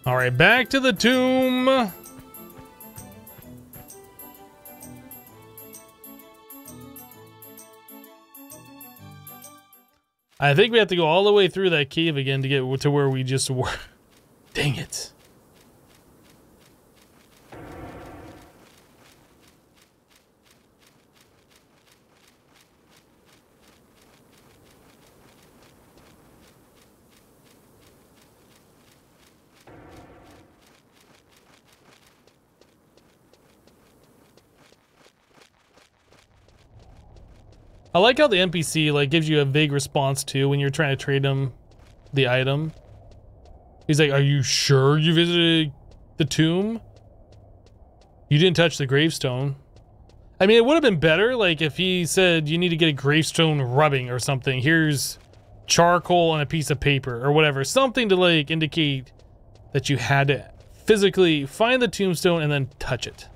All right, back to the tomb. I think we have to go all the way through that cave again to get to where we just were. Dang it. I like how the NPC like gives you a vague response too when you're trying to trade him the item. He's like, "Are you sure you visited the tomb? You didn't touch the gravestone." I mean, it would have been better like if he said you need to get a gravestone rubbing or something. Here's charcoal on a piece of paper or whatever. Something to like indicate that you had to physically find the tombstone and then touch it.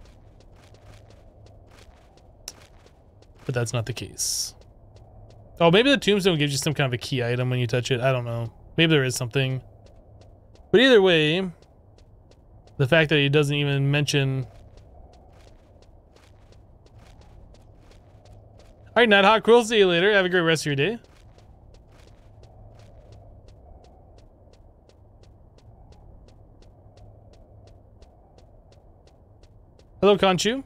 But that's not the case. Oh, maybe the tombstone gives you some kind of a key item when you touch it. I don't know. Maybe there is something. But either way, the fact that he doesn't even mention... Alright, Nighthawk, we'll see you later. Have a great rest of your day. Hello, Conchu.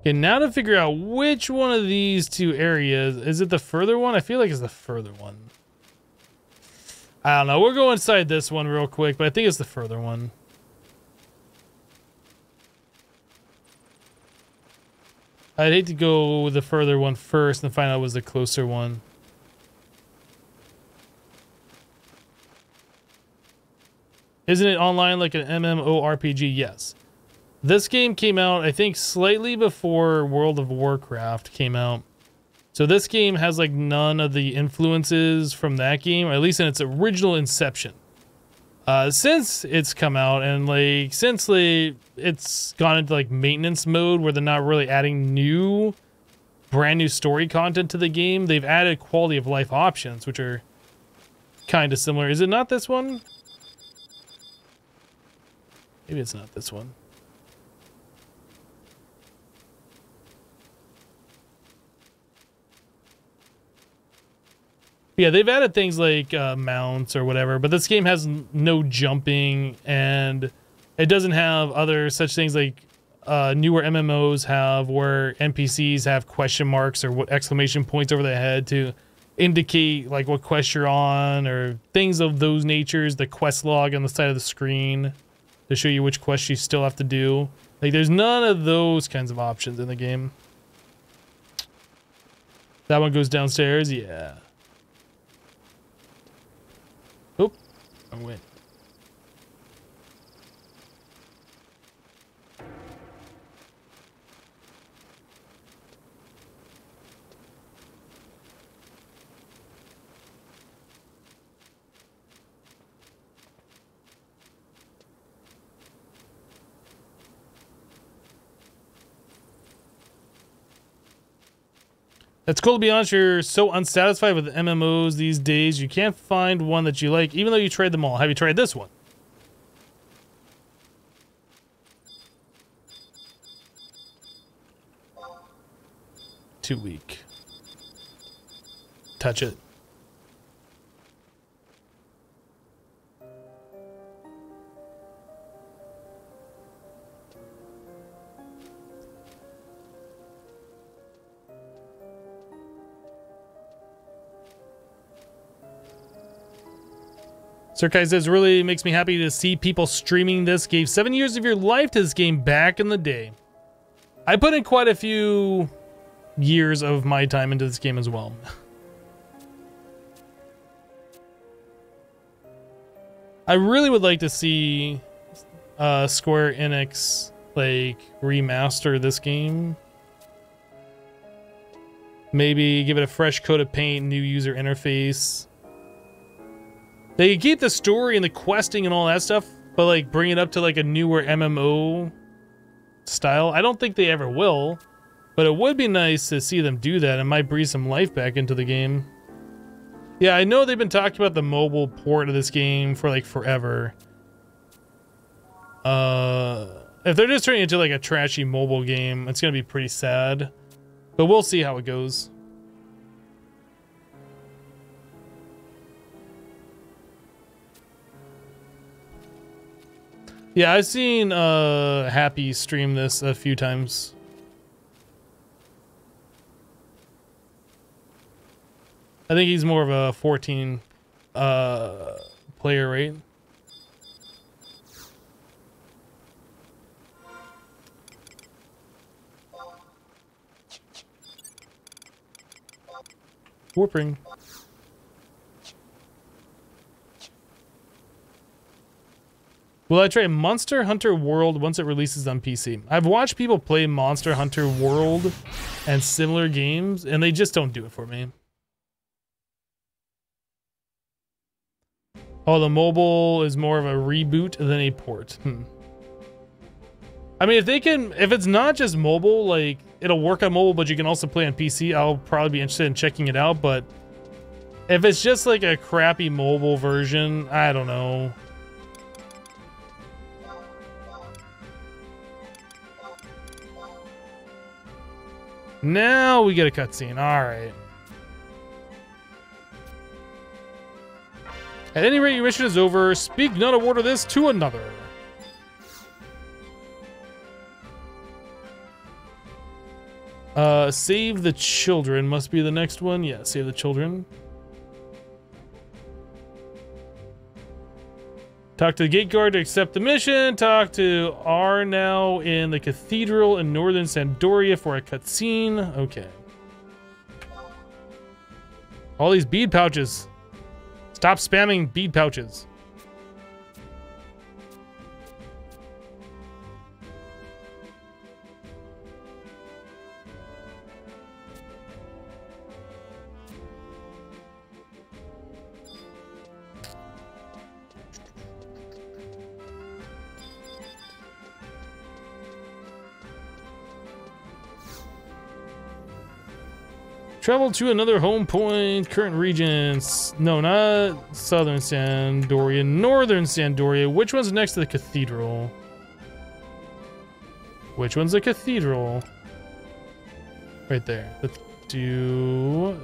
Okay, now to figure out which one of these two areas. Is it the further one? I feel like it's the further one. I don't know. We'll go inside this one real quick, but I think it's the further one. I'd hate to go with the further one first and find out it was the closer one. Isn't it online like an MMORPG? Yes. This game came out, I think, slightly before World of Warcraft came out. So this game has like none of the influences from that game, or at least in its original inception. Since it's come out and like since it's gone into like maintenance mode where they're not really adding brand new story content to the game, they've added quality of life options, which are kind of similar. Is it not this one? Maybe it's not this one. Yeah, they've added things like mounts or whatever, but this game has no jumping, and it doesn't have other such things like newer MMOs have, where NPCs have question marks or what exclamation points over their head to indicate like what quest you're on, or things of those natures. The quest log on the side of the screen to show you which quest you still have to do. Like, there's none of those kinds of options in the game. That one goes downstairs, yeah. Oop, wrong way. It's cool to be honest, you're so unsatisfied with MMOs these days, you can't find one that you like, even though you tried them all. Have you tried this one? Too weak. Touch it. Sirkai says, really makes me happy to see people streaming this. Gave 7 years of your life to this game back in the day. I put in quite a few years of my time into this game as well. I really would like to see Square Enix like remaster this game. Maybe give it a fresh coat of paint, new user interface. They can keep the story and the questing and all that stuff, but like bring it up to like a newer MMO style. I don't think they ever will, but it would be nice to see them do that. It might breathe some life back into the game. Yeah, I know they've been talking about the mobile port of this game for like forever. If they're just turning it into like a trashy mobile game, it's gonna be pretty sad, but we'll see how it goes. Yeah, I've seen Happy stream this a few times. I think he's more of a 14 player, right? Warping. Will I try Monster Hunter World once it releases on PC? I've watched people play Monster Hunter World and similar games, and they just don't do it for me. Oh, the mobile is more of a reboot than a port. I mean, if it's not just mobile, like, it'll work on mobile, but you can also play on PC, I'll probably be interested in checking it out, but if it's just like a crappy mobile version, I don't know. Now we get a cutscene. All right. At any rate, your mission is over. Speak not a word of this to another. Save the children must be the next one. Yeah, save the children. Talk to the gate guard to accept the mission. Talk to R now in the cathedral in northern Sandoria for a cutscene. Okay. All these bead pouches. Stop spamming bead pouches. Travel to another home point. Current regions. No, not southern Sandoria. Northern Sandoria. Which one's next to the cathedral? Which one's the cathedral? Right there. Let's do...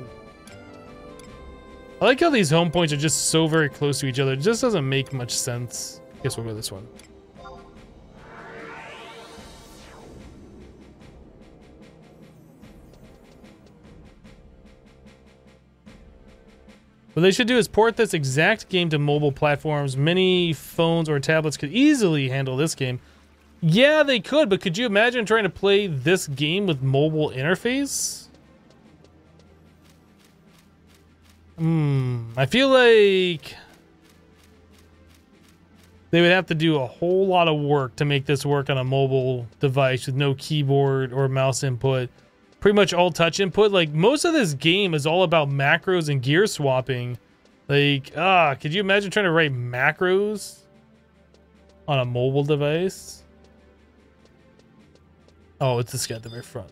I like how these home points are just so very close to each other. It just doesn't make much sense. Guess we'll go this one. What they should do is port this exact game to mobile platforms. Many phones or tablets could easily handle this game. Yeah, they could, but could you imagine trying to play this game with mobile interface? I feel like they would have to do a whole lot of work to make this work on a mobile device with no keyboard or mouse input. Pretty much all touch input. Like, most of this game is all about macros and gear swapping. Like, could you imagine trying to write macros on a mobile device? Oh, it's this guy at the very front.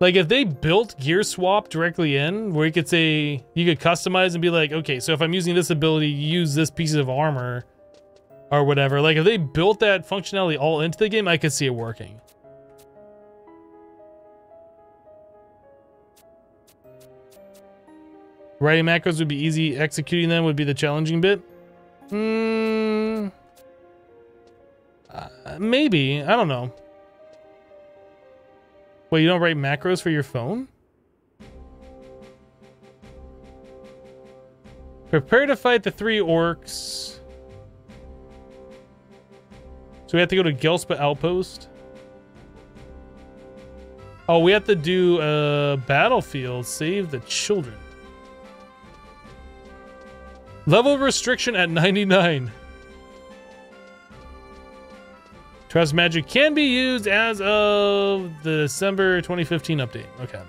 Like, if they built gear swap directly in, where you could say, you could customize and be like, okay, so if I'm using this ability, use this piece of armor or whatever. Like, if they built that functionality all into the game, I could see it working. Writing macros would be easy. Executing them would be the challenging bit. Maybe. I don't know. Wait, you don't write macros for your phone? Prepare to fight the 3 orcs. So we have to go to Gelspa Outpost. Oh, we have to do a battlefield. Save the children. Level restriction at 99. Trust magic can be used as of the December 2015 update. Okay.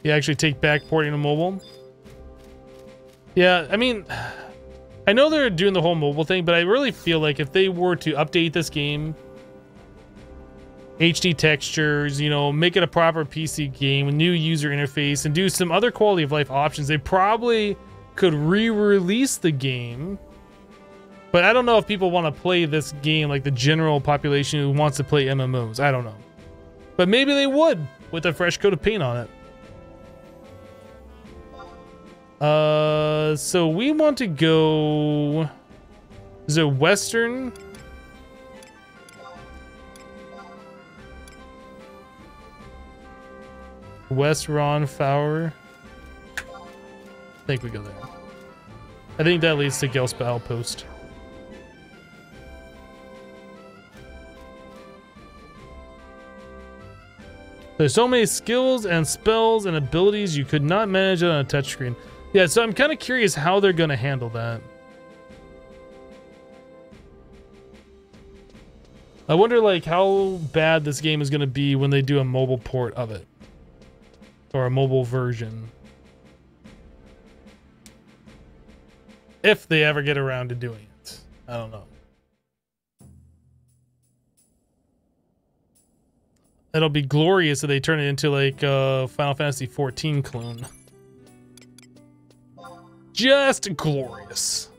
You actually take back porting to mobile? Yeah, I mean, I know they're doing the whole mobile thing, but I really feel like if they were to update this game, HD textures, you know, make it a proper PC game with new user interface and do some other quality of life options, they probably could re-release the game. But I don't know if people want to play this game like the general population who wants to play MMOs. I don't know. But maybe they would with a fresh coat of paint on it. So we want to go... Is it Western? West Ron Fowler. I think we go there. I think that leads to Gelspa Outpost. There's so many skills and spells and abilities you could not manage it on a touchscreen. Yeah, so I'm kind of curious how they're going to handle that. I wonder, like, how bad this game is going to be when they do a mobile port of it. Or a mobile version. If they ever get around to doing it. I don't know. It'll be glorious if they turn it into like Final Fantasy 14 clone. just glorious.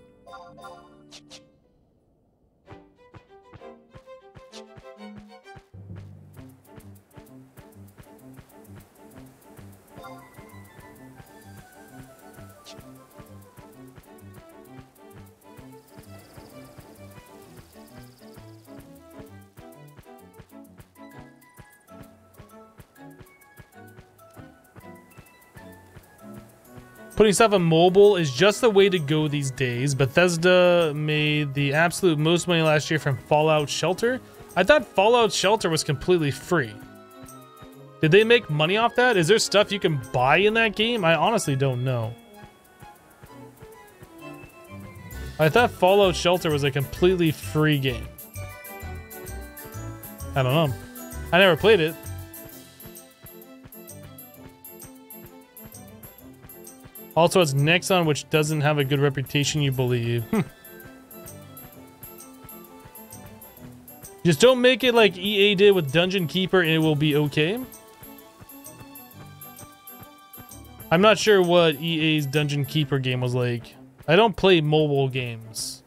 Putting stuff on mobile is just the way to go these days. Bethesda made the absolute most money last year from Fallout Shelter. I thought Fallout Shelter was completely free. Did they make money off that? Is there stuff you can buy in that game? I honestly don't know. I thought Fallout Shelter was a completely free game. I don't know. I never played it. Also, it's Nexon, which doesn't have a good reputation, you believe. Just don't make it like EA did with Dungeon Keeper and it will be okay. I'm not sure what EA's Dungeon Keeper game was like. I don't play mobile games.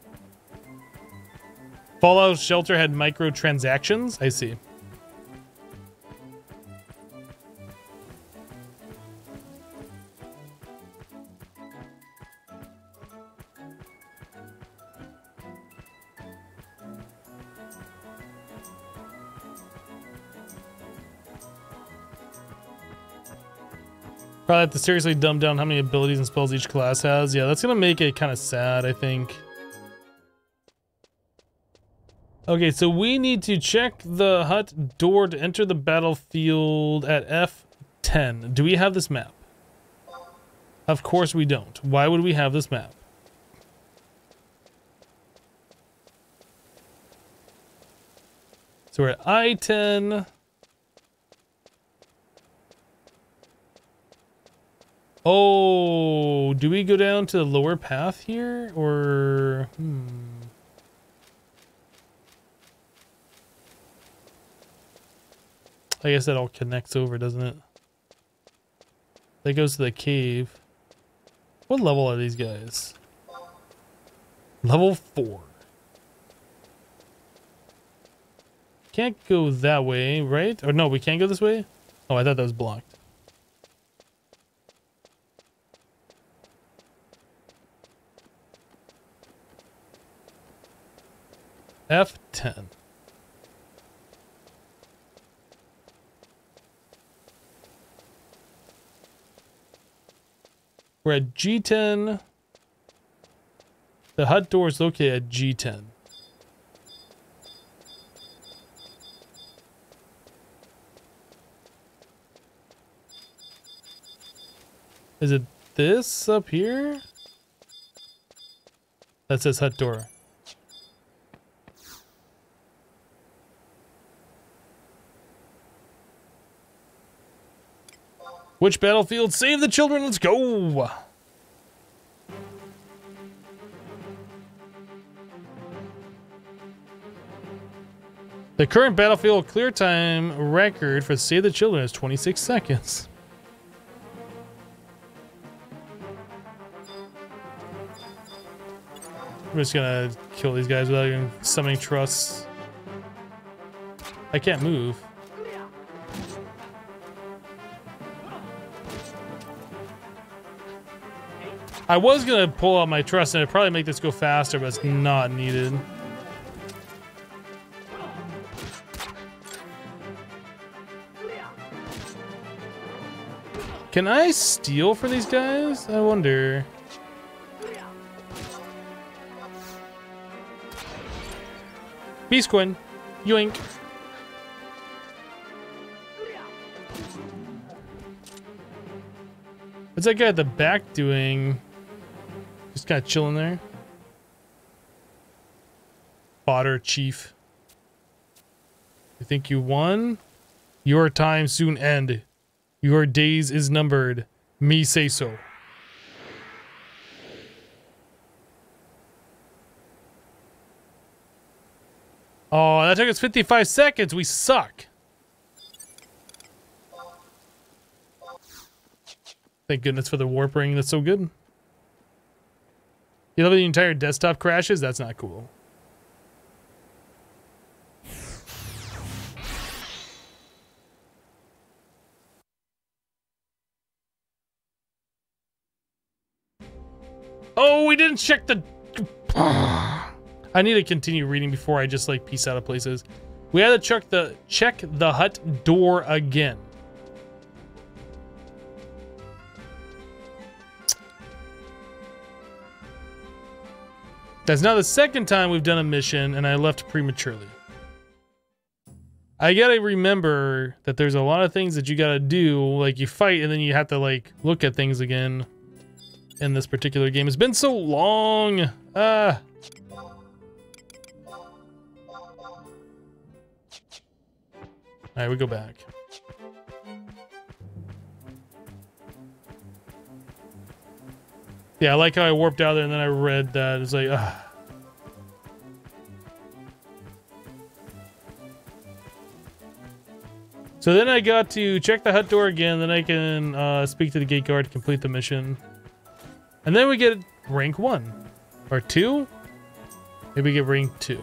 Fallout Shelter had microtransactions? I see. Probably have to seriously dumb down how many abilities and spells each class has. Yeah, that's gonna make it kind of sad, I think. Okay, so we need to check the hut door to enter the battlefield at F10. Do we have this map? Of course we don't. Why would we have this map? So we're at I-10. Oh, do we go down to the lower path here, or I guess that all connects over, doesn't it? That goes to the cave. What level are these guys? Level 4. Can't go that way, right? Or no, we can't go this way? Oh, I thought that was blocked. F10. We're at G10. The hut door is located at G10. Is it this up here? That says hut door. Which battlefield? Save the children, let's go! The current battlefield clear time record for Save the Children is 26 seconds. I'm just gonna kill these guys without even summoning trusts. I can't move. I was gonna pull out my trust and it'd probably make this go faster, but it's not needed. Can I steal for these guys? I wonder. Beast Quinn, yoink. What's that guy at the back doing? Just kind of chilling there. Fodder chief. You think you won? Your time soon end. Your days is numbered. Me say so. Oh, that took us 55 seconds. We suck. Thank goodness for the warp ring. That's so good. You know, the entire desktop crashes? That's not cool. Oh, we didn't check the... I need to continue reading before I just like peace out of places. We had to check the hut door again. That's now the second time we've done a mission and I left prematurely. I gotta remember that there's a lot of things that you gotta do, like you fight and then you have to like look at things again in this particular game. It's been so long. Alright, we go back. Yeah, I like how I warped out there and then I read that. It's like, So then I got to check the hut door again, then I can speak to the gate guard to complete the mission. And then we get rank 1. Or 2? Maybe we get rank 2.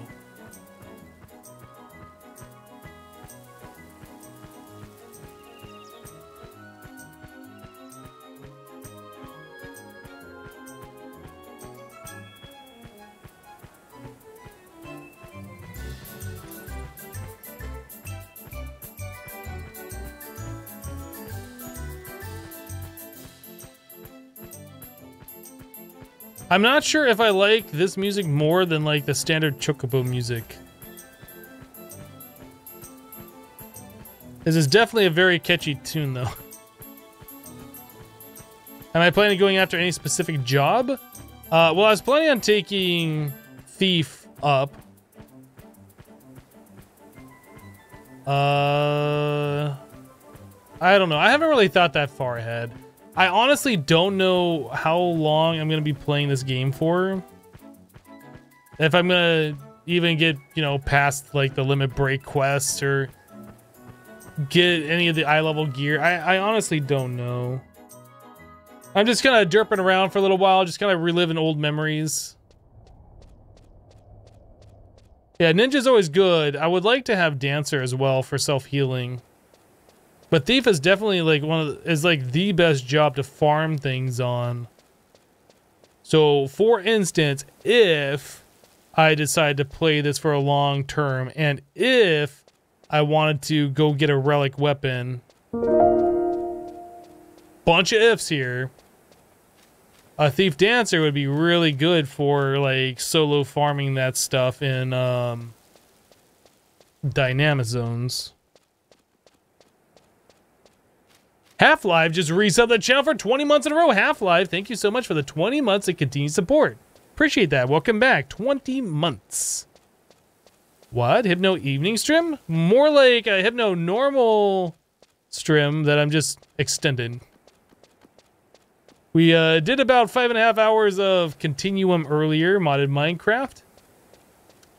I'm not sure if I like this music more than like the standard Chocobo music. This is definitely a very catchy tune though. Am I planning on going after any specific job? Well, I was planning on taking Thief up. I don't know. I haven't really thought that far ahead. I honestly don't know how long I'm going to be playing this game for. If I'm going to even get, you know, past like the limit break quest or get any of the eye level gear. I honestly don't know. I'm just kind of derping around for a little while, just kind of reliving old memories. Yeah, Ninja's always good. I would like to have Dancer as well for self-healing. But Thief is definitely like is like the best job to farm things on. So for instance, if I decide to play this for a long term and if I wanted to go get a relic weapon, bunch of ifs here, a Thief Dancer would be really good for like solo farming that stuff in dynamic zones. Half-Life just resubbed the channel for 20 months in a row. Half-Life, thank you so much for the 20 months of continued support. Appreciate that. Welcome back. 20 months. What? Hypno evening stream? More like a Hypno normal stream that I'm just extending. We did about 5.5 hours of Continuum earlier, modded Minecraft.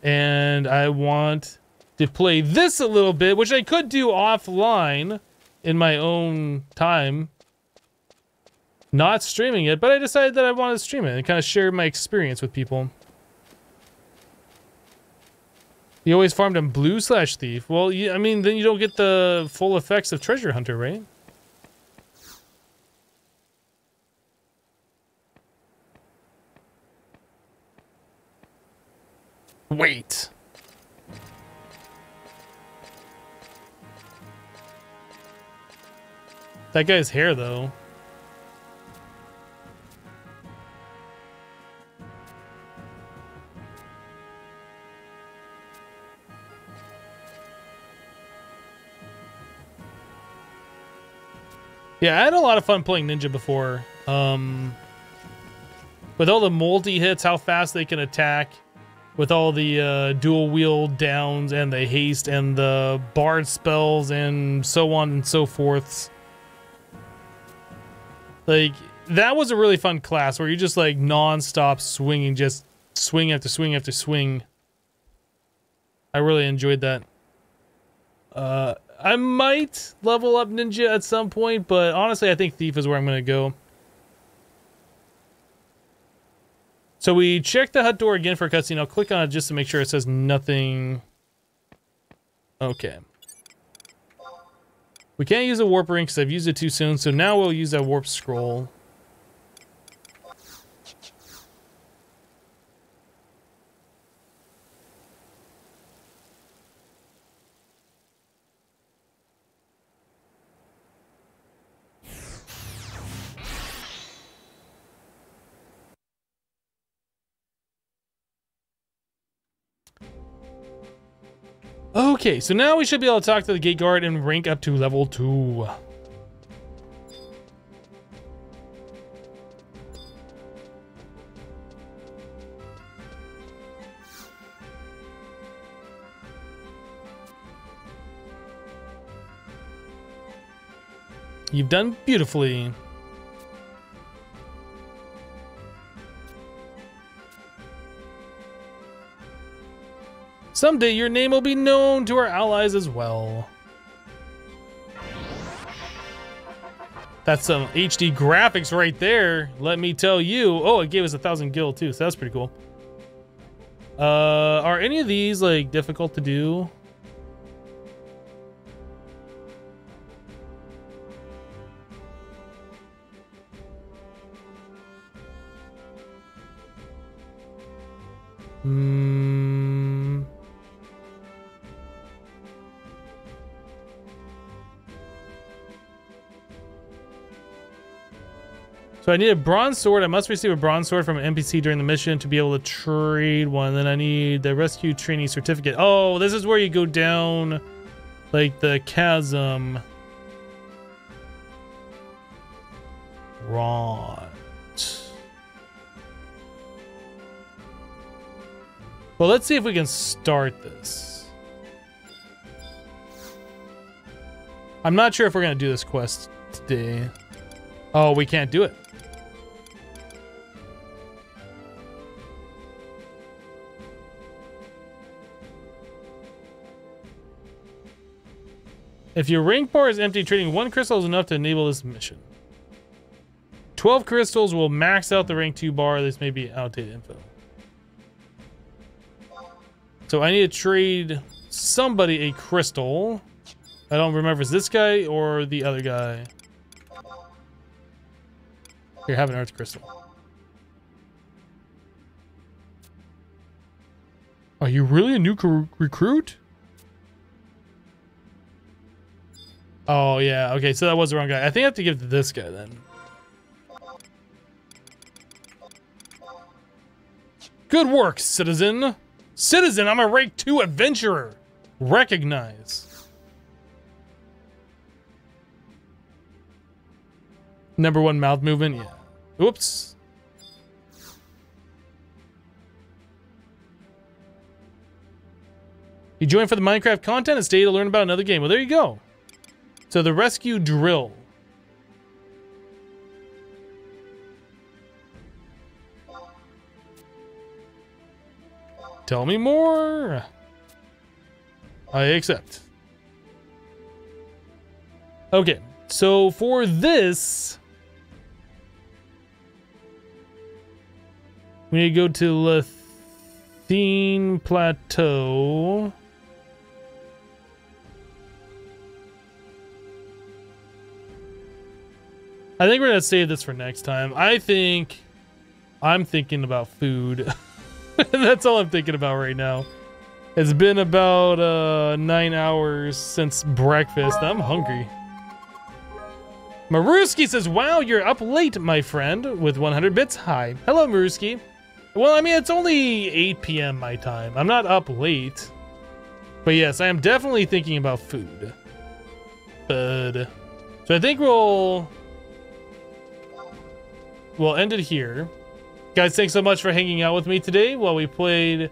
And I want to play this a little bit, which I could do offline in my own time, not streaming it, but I decided that I wanted to stream it and kind of share my experience with people. You always farmed on blue/thief. Well, I mean, then you don't get the full effects of treasure hunter, right? Wait. That guy's hair, though. Yeah, I had a lot of fun playing Ninja before. With all the multi-hits, how fast they can attack. With all the dual wield downs and the haste and the bard spells and so on and so forth. Like, that was a really fun class where you just like non-stop swinging, just swing after swing after swing. I really enjoyed that. I might level up Ninja at some point, but honestly I think Thief is where I'm gonna go. So we check the hut door again for a cutscene. I'll click on it just to make sure it says nothing. Okay. We can't use a warp ring because I've used it too soon, so now we'll use that warp scroll. Okay, so now we should be able to talk to the gate guard and rank up to level 2. You've done beautifully. Someday your name will be known to our allies as well. That's some HD graphics right there, let me tell you. Oh, it gave us 1,000 gil too, so that's pretty cool. Are any of these like difficult to do? So I need a bronze sword. I must receive a bronze sword from an NPC during the mission to be able to trade one. Then I need the rescue training certificate. Oh, this is where you go down like the chasm. Right. Well, let's see if we can start this. I'm not sure if we're going to do this quest today. Oh, we can't do it. If your rank bar is empty, trading 1 crystal is enough to enable this mission. 12 crystals will max out the rank 2 bar. This may be outdated info. So I need to trade somebody a crystal. I don't remember if it's this guy or the other guy. Here, have an earth crystal. Are you really a new recruit? Oh, yeah. Okay, so that was the wrong guy. I think I have to give it to this guy then. Good work, citizen. Citizen, I'm a rank 2 adventurer. Recognize. Number 1 mouth movement, yeah. Oops. You joined for the Minecraft content and stay to learn about another game. Well, there you go. So the rescue drill. Tell me more. I accept. Okay, so for this, we need to go to Lathine Plateau. I think we're gonna save this for next time. I'm thinking about food. That's all I'm thinking about right now. It's been about 9 hours since breakfast. I'm hungry. Maruski says, wow, you're up late, my friend, with 100 bits. Hi. Hello, Maruski. Well, I mean, it's only 8 p.m. my time. I'm not up late. But yes, I am definitely thinking about food. So I think we'll end it here. Guys, thanks so much for hanging out with me today while we played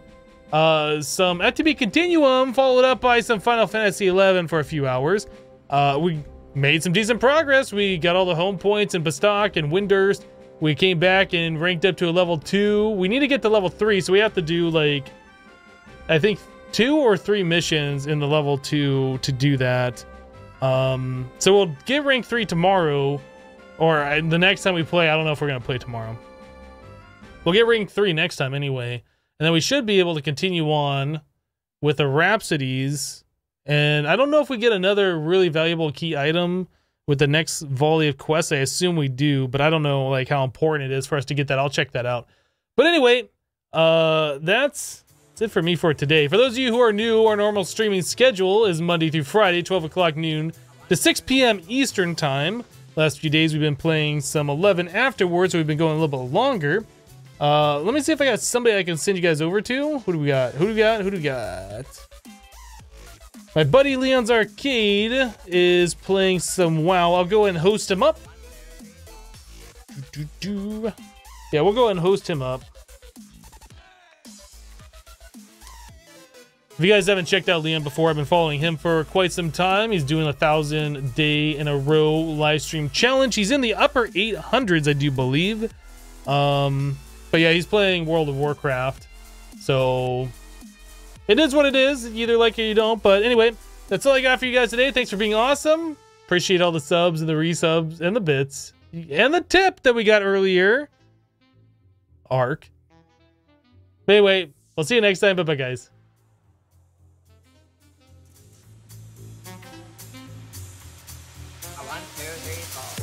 some FTB Continuum, followed up by some Final Fantasy XI for a few hours. We made some decent progress. We got all the home points in Bastok and Windurst. We came back and ranked up to a level 2. We need to get to level 3, so we have to do, like, I think 2 or 3 missions in the level 2 to do that. So we'll get rank 3 tomorrow, or the next time we play. I don't know if we're going to play tomorrow. We'll get rank 3 next time anyway. And then we should be able to continue on with the Rhapsodies. And I don't know if we get another really valuable key item with the next volley of quests. I assume we do, but I don't know like how important it is for us to get that. I'll check that out. But anyway, that's it for me for today. For those of you who are new, our normal streaming schedule is Monday through Friday, 12 o'clock noon to 6 p.m. Eastern time. Last few days we've been playing some 11 afterwards, so we've been going a little bit longer. Let me see if I got somebody I can send you guys over to. Who do we got? Who do we got? Who do we got? My buddy Leon's Arcade is playing some WoW. I'll go and host him up. Yeah, we'll go ahead and host him up. If you guys haven't checked out Leon before, I've been following him for quite some time. He's doing a 1,000-day in a row live stream challenge. He's in the upper 800s, I do believe. But yeah, he's playing World of Warcraft. So it is what it is. You either like it or you don't. But anyway, that's all I got for you guys today. Thanks for being awesome. Appreciate all the subs and the resubs and the bits. And the tip that we got earlier. Arc. But anyway, we'll see you next time. Bye-bye, guys. A 1, 2, 3, 4.